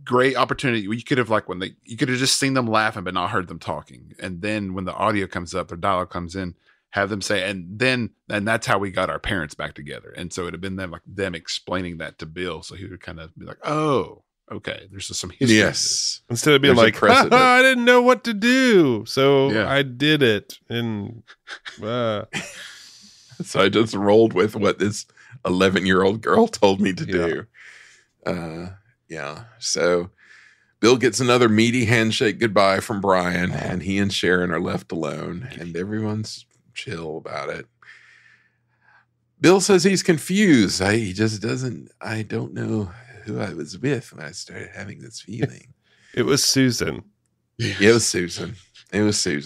great opportunity. You could have you could have just seen them laughing, but not heard them talking. And then when the audio comes up, their dialogue comes in, have them say, and that's how we got our parents back together. And so it'd have been them explaining that to Bill. So he would kind of be like, oh, okay, there's just some history. Yes. Instead of being like, I didn't know what to do, so I did it. And so I just rolled with what this 11-year-old girl told me to do. So Bill gets another meaty handshake goodbye from Brian, and he and Sharon are left alone, and everyone's chill about it. Bill says he's confused. He just doesn't. I don't know who I was with when I started having this feeling. It was Susan. Yes. It was Susan.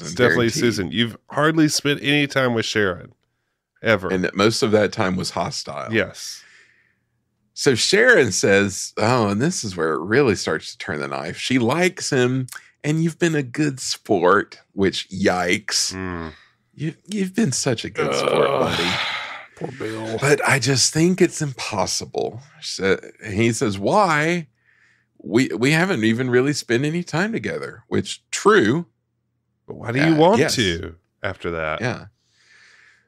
It's definitely Susan. You've hardly spent any time with Sharon. Ever. And most of that time was hostile. Yes. So Sharon says, and this is where it really starts to turn the knife. She likes him, and you've been a good sport, which, yikes. You've been such a good sport, buddy. Poor Bill. But I just think it's impossible. So he says, why? We haven't even really spent any time together, which, true. But why do you want to after that? Yeah.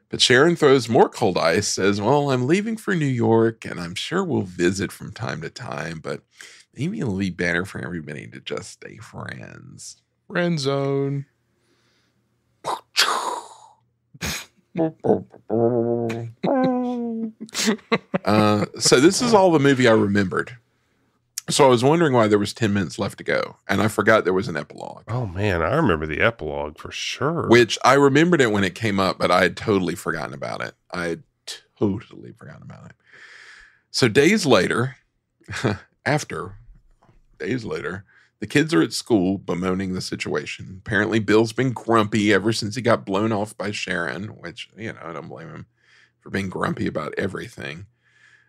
But Sharon throws more cold ice, says, well, I'm leaving for New York, and I'm sure we'll visit from time to time, but maybe it'll be better for everybody to just stay friends. Friend zone. So this is all the movie I remembered. So I was wondering why there was 10 minutes left to go, and I forgot there was an epilogue. Oh, man, I remember the epilogue for sure. Which I remembered it when it came up, but I had totally forgotten about it. So days later, the kids are at school bemoaning the situation. Apparently, Bill's been grumpy ever since he got blown off by Sharon, which, I don't blame him for being grumpy about everything.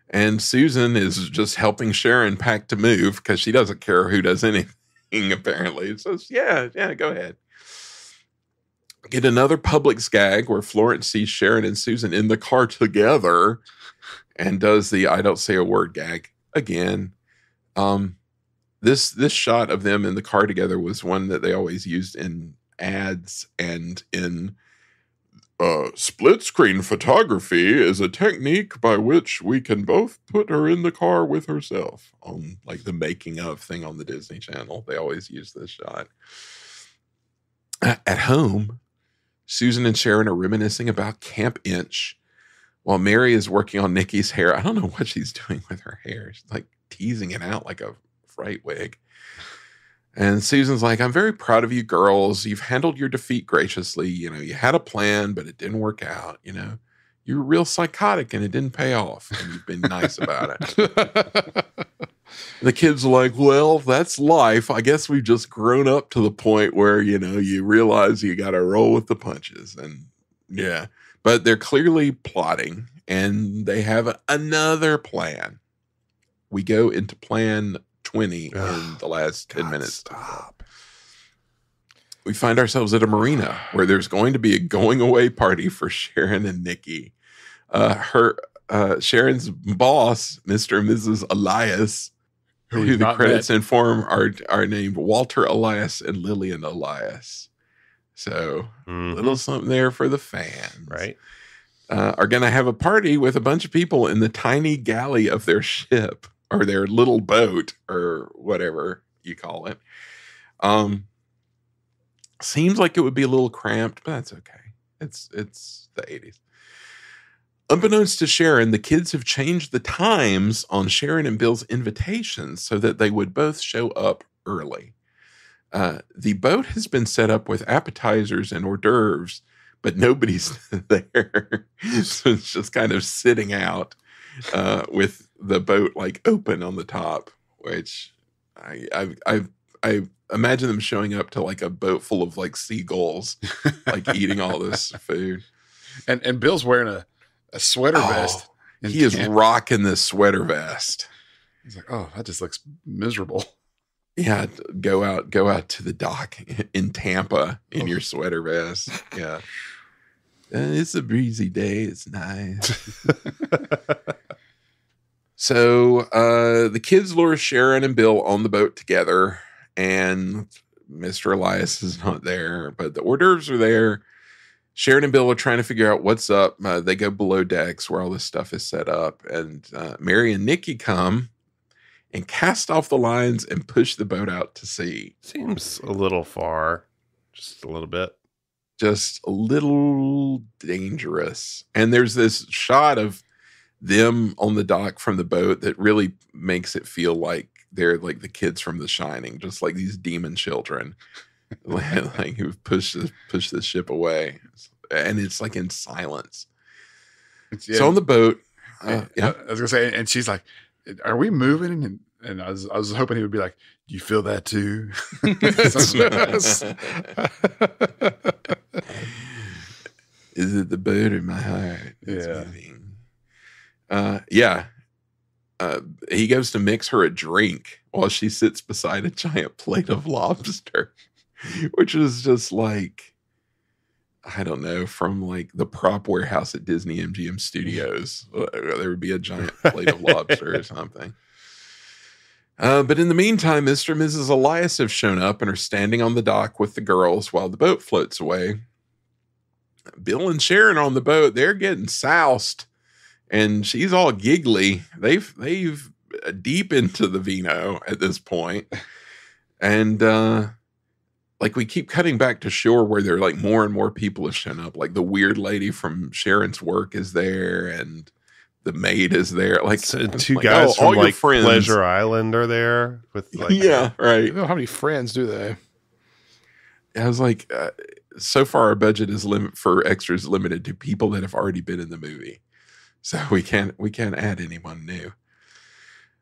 And Susan is just helping Sharon pack to move because she doesn't care who does anything, apparently. So, yeah, go ahead. Get another Publix gag where Florence sees Sharon and Susan in the car together and does the I don't say a word gag again. This shot of them in the car together was one that they always used in ads and in split screen photography is a technique by which we can both put her in the car with herself on like the making of thing on the Disney Channel. They always use this shot. At home, Susan and Sharon are reminiscing about Camp Inch while Mary is working on Nikki's hair. I don't know what she's doing with her hair. She's like teasing it out like a fright wig. And Susan's like, I'm very proud of you girls. You've handled your defeat graciously. You know, you had a plan, but it didn't work out. You know, you were real psychotic and it didn't pay off. And you've been nice about it. The kids are like, well, that's life. I guess we've just grown up to the point where, you know, you realize you got to roll with the punches. And yeah, but they're clearly plotting and they have another plan. We go into plan 20 in the last 10 minutes. Stop. We find ourselves at a marina where there's going to be a going away party for Sharon and Nikki. Sharon's boss, Mr. and Mrs. Elias, who the credits inform are named Walter Elias and Lillian Elias. So a little something there for the fans. Right. Are going to have a party with a bunch of people in the tiny galley of their ship. Or their little boat, or whatever you call it. Seems like it would be a little cramped, but that's okay. It's the 80s. Unbeknownst to Sharon, the kids have changed the times on Sharon and Bill's invitations so that they would both show up early. The boat has been set up with appetizers and hors d'oeuvres, but nobody's there. So it's just kind of sitting out with the boat like open on the top, which I imagine them showing up to like a boat full of like seagulls, like eating all this food. And Bill's wearing a sweater vest. He is rocking this sweater vest. He's like, oh, that just looks miserable. Yeah, go out to the dock in Tampa in your sweater vest. Yeah. It's a breezy day. It's nice. So the kids lure Sharon and Bill on the boat together, and Mr. Elias is not there, but the hors d'oeuvres are there. Sharon and Bill are trying to figure out what's up. They go below decks where all this stuff is set up, and Mary and Nikki come and cast off the lines and push the boat out to sea. Seems a little far, just a little bit. Just a little dangerous. And there's this shot of them on the dock from the boat that really makes it feel like they're like the kids from The Shining, just like these demon children, like who've pushed the ship away, and it's like in silence. So on the boat, I was gonna say, and she's like, "Are we moving?" And I was hoping he would be like, "Do you feel that too?" Is it the boat or my heart that's moving? He goes to mix her a drink while she sits beside a giant plate of lobster, which is just like, I don't know, from like the prop warehouse at Disney MGM Studios. There would be a giant plate of lobster or something. But in the meantime, Mr. and Mrs. Elias have shown up and are standing on the dock with the girls while the boat floats away. Bill and Sharon on the boat, they're getting soused. And she's all giggly. They've deep into the vino at this point. And like we keep cutting back to shore where there are like more and more people have shown up. Like the weird lady from Sharon's work is there and the maid is there. Like two guys from like Pleasure Island are there with like yeah, right. I don't know how many friends do they? I was like, so far our budget is for extras limited to people that have already been in the movie. So we can't add anyone new.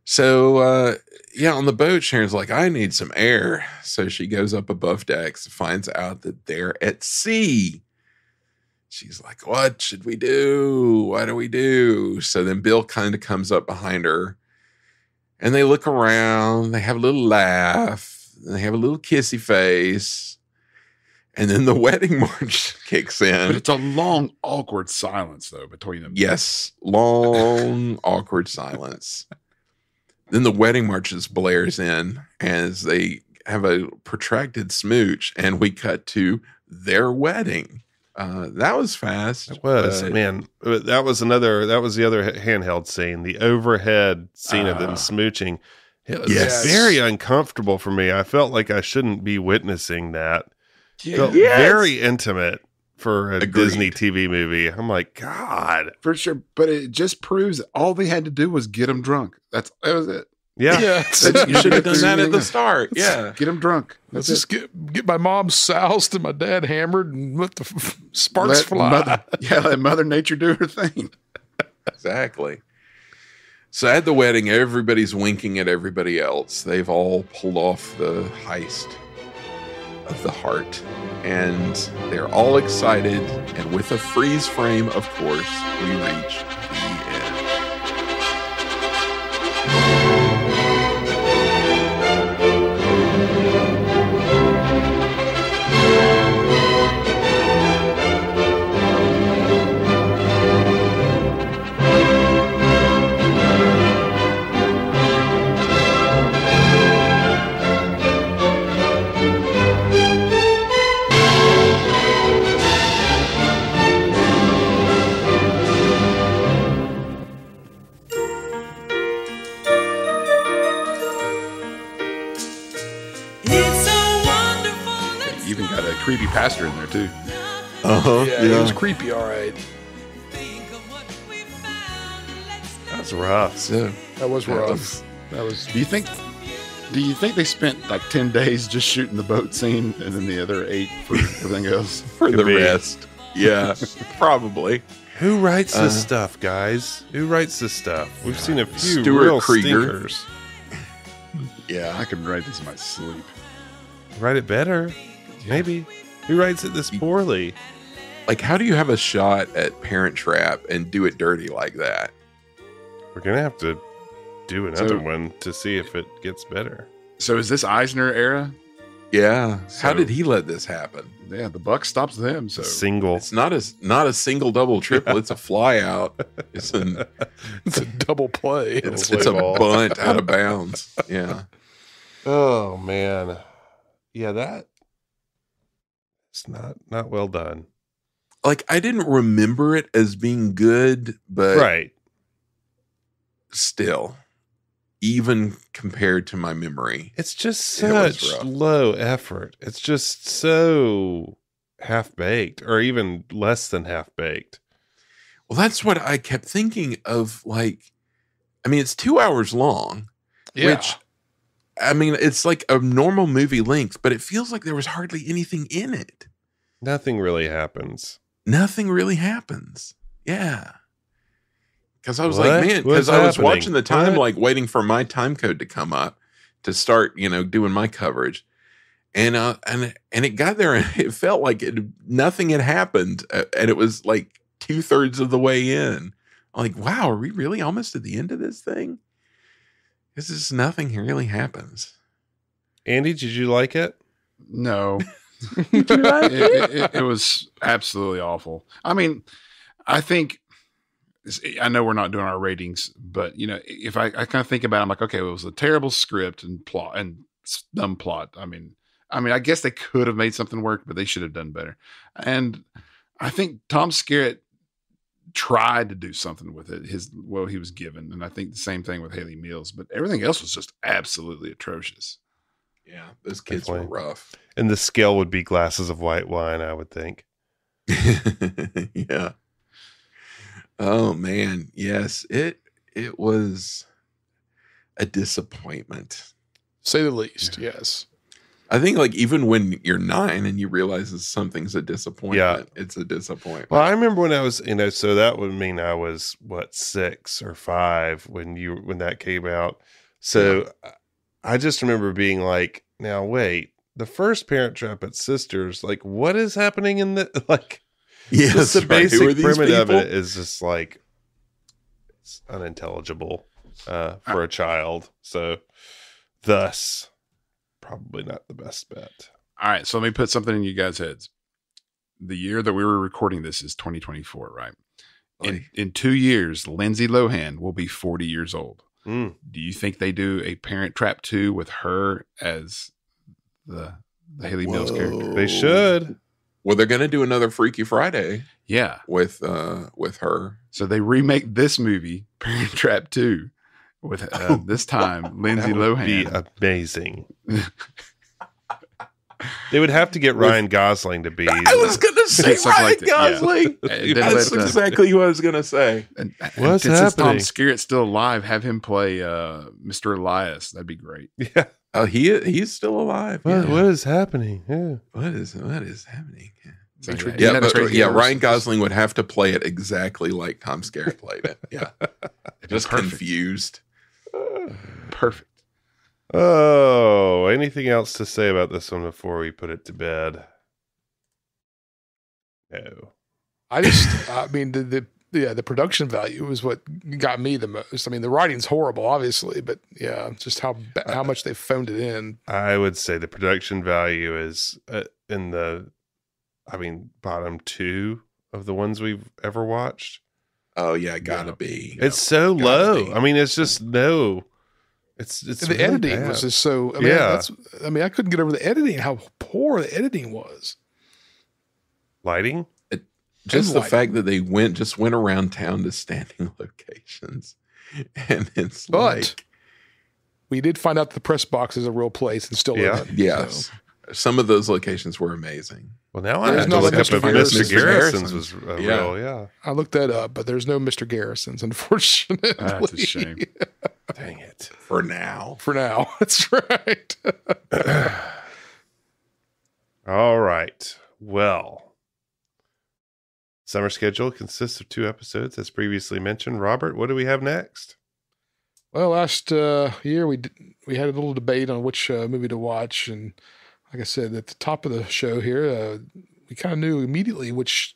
So on the boat, Sharon's like, I need some air. So she goes up above decks and finds out that they're at sea. she's like, what should we do? What do we do? So then Bill kind of comes up behind her and they look around. They have a little laugh. They have a little kissy face. And then the wedding march kicks in. But it's a long, awkward silence, though, between them. Yes. Long, awkward silence. Then the wedding march just blares in as they have a protracted smooch, and we cut to their wedding. That was fast. It was, man. That was the other handheld scene, the overhead scene of them smooching. It was very uncomfortable for me. I felt like I shouldn't be witnessing that. Felt very intimate for a Disney TV movie. I'm like, God. For sure. But it just proves that all they had to do was get them drunk. That was it. Yeah. You should have done that at the start. Yeah. Get them drunk. Let's just get my mom soused and my dad hammered and let the sparks fly. Let Mother Nature do her thing. Exactly. So at the wedding, everybody's winking at everybody else. They've all pulled off the heist of the heart, and they're all excited. And with a freeze frame, of course, we reach the end. Even got a creepy pastor in there too. Yeah, it was creepy, all right. That's rough. So That was rough. That was. Do you think they spent like 10 days just shooting the boat scene and then the other 8 for everything else? for the rest. Yeah, probably. Who writes this stuff, guys? Who writes this stuff? We've seen a few Stuart real Krieger. stinkers. Yeah, I could write this in my sleep. Write it better. Maybe. Who writes it this poorly? Like, how do you have a shot at Parent Trap and do it dirty like that? We're going to have to do another one to see if it gets better. So is this Eisner era? Yeah. So- How did he let this happen? Yeah, the buck stops them. So Single. It's not a single, double, triple. It's a fly out. It's It's a double play. it's a bunt out of bounds. Yeah. Oh, man. Yeah, that. It's not well done. Like, I didn't remember it as being good, but Right. still, even compared to my memory, It's just It was such rough. low effort. It's just so half-baked or even less than half-baked. well, that's what I kept thinking of. Like, I mean, it's 2 hours long, which, I mean, it's like a normal movie length, but it feels like there was hardly anything in it. Nothing really happens. Nothing really happens. Yeah. Because I was What? like, man, because What's I was happening? watching the time, What? like waiting for my time code to come up to start, doing my coverage. And it got there and it felt like nothing had happened. And it was like 2/3 of the way in. I'm like, wow, are we really almost at the end of this thing? Because just nothing really happens. Andy, did you like it? no, it was absolutely awful. I mean, I think I know we're not doing our ratings, but if I kind of think about it, I'm like, okay, well, it was a terrible script and plot and dumb plot. I mean, I guess they could have made something work, but they should have done better. And I think Tom Skerritt tried to do something with it, he was given. And I think the same thing with Hayley Mills, but everything else was just absolutely atrocious. Yeah, those kids Definitely. were rough. And the scale would be glasses of white wine, I would think. Yeah. Oh man, yes. It was a disappointment. Say the least. Yes. I think like even when you're 9 and you realize that something's a disappointment, it's a disappointment. Well, I remember when I was, so that would mean I was 6 or 5 when that came out. So I just remember being like, now wait, the first Parent Trap at Sisters, like what is happening in the, like, Yes, just the right. basic Who are these premise of people? it is just like it's unintelligible for a child. So, thus, probably not the best bet. All right, so let me put something in you guys' heads. The year that we were recording this is 2024, right? In 2 years, Lindsay Lohan will be 40 years old. Mm. Do you think they do a Parent Trap 2 with her as the Hayley Mills character? They should. Well, they're going to do another Freaky Friday. Yeah, with her. So they remake this movie, Parent Trap 2, with this time Lindsay Lohan. Be amazing. They would have to get Ryan Gosling to be. I was going to say Something Ryan like that, yeah. Gosling. That's exactly what I was going to say. What's since happening? Tom Skerritt's still alive, have him play Mr. Elias. That'd be great. Yeah. Oh, he's still alive. What is happening? Yeah. What is happening? So, Ryan Gosling would have to play it exactly like Tom Skerritt played it. Yeah. Just perfect. Confused. Perfect. Oh, anything else to say about this one before we put it to bed? No. I mean, the production value is what got me the most. I mean, the writing's horrible, obviously, but yeah, just how much they phoned it in. I would say the production value is in the, bottom two of the ones we've ever watched. Oh yeah, gotta be. It's so low. I mean, it's just no. It's the really editing bad. was just so. I mean, I couldn't get over the editing. How poor the editing was. Lighting. Just the fact that they went around town to standing locations, and it's like we did find out the press box is a real place and still yes. So. Some of those locations were amazing. Well, now I have to look up if Mr. Garrison's was real. Yeah, I looked that up, but there's no Mr. Garrison's, unfortunately. That's a shame. Dang it. For now, that's right. All right. Well, summer schedule consists of 2 episodes, as previously mentioned. Robert, what do we have next? Well, last year we had a little debate on which movie to watch, and like I said at the top of the show here, we kind of knew immediately which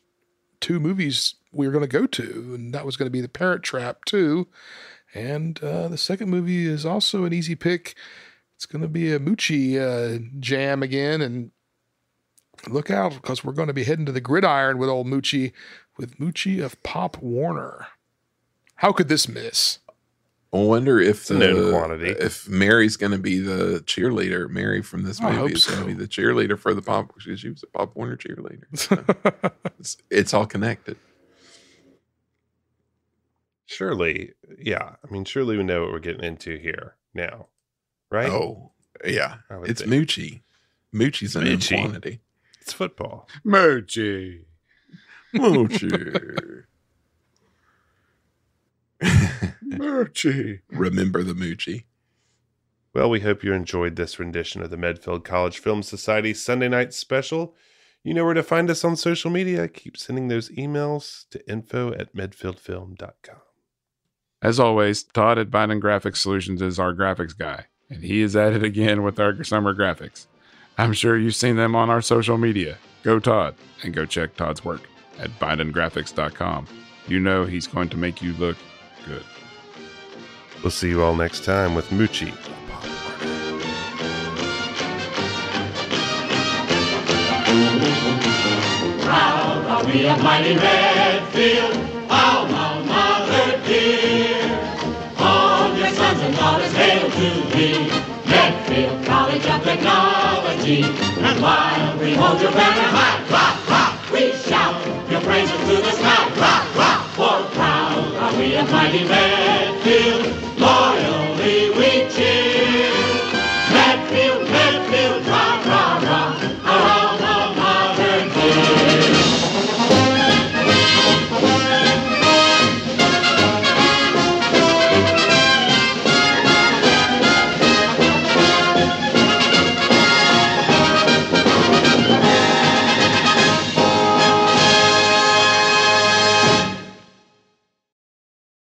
2 movies we were going to go to, and that was going to be The Parent Trap 2, and the second movie is also an easy pick. It's going to be a Moochie jam again, and look out because we're going to be heading to the gridiron with old Moochie, with Moochie of Pop Warner. How could this miss? I wonder if known quantity. If Mary's going to be the cheerleader. Mary from this movie is going to be the cheerleader for the Pop. She was a Pop Warner cheerleader. So it's all connected. Surely, yeah. I mean, surely we know what we're getting into here now, right? Oh, yeah. It's think. Moochie. Moochie's a known quantity. It's football. Moochie. Moochie. Moochie. Remember the Moochie. Well, we hope you enjoyed this rendition of the Medfield College Film Society Sunday Night Special. You know where to find us on social media. Keep sending those emails to info@medfieldfilm.com. As always, Todd at Biden Graphics Solutions is our graphics guy, and he is at it again with our summer graphics. I'm sure you've seen them on our social media. Go Todd, and go check Todd's work at BidenGraphics.com. You know he's going to make you look good. We'll see you all next time with Moochie. Proud are we of mighty Redfield, alma mater dear. All your sons and daughters hail to thee, Redfield College of Technology. And while we hold your banner high, rock, rock, we shout your praises to the sky, rock, rock. For proud are we of mighty Redfield, loyal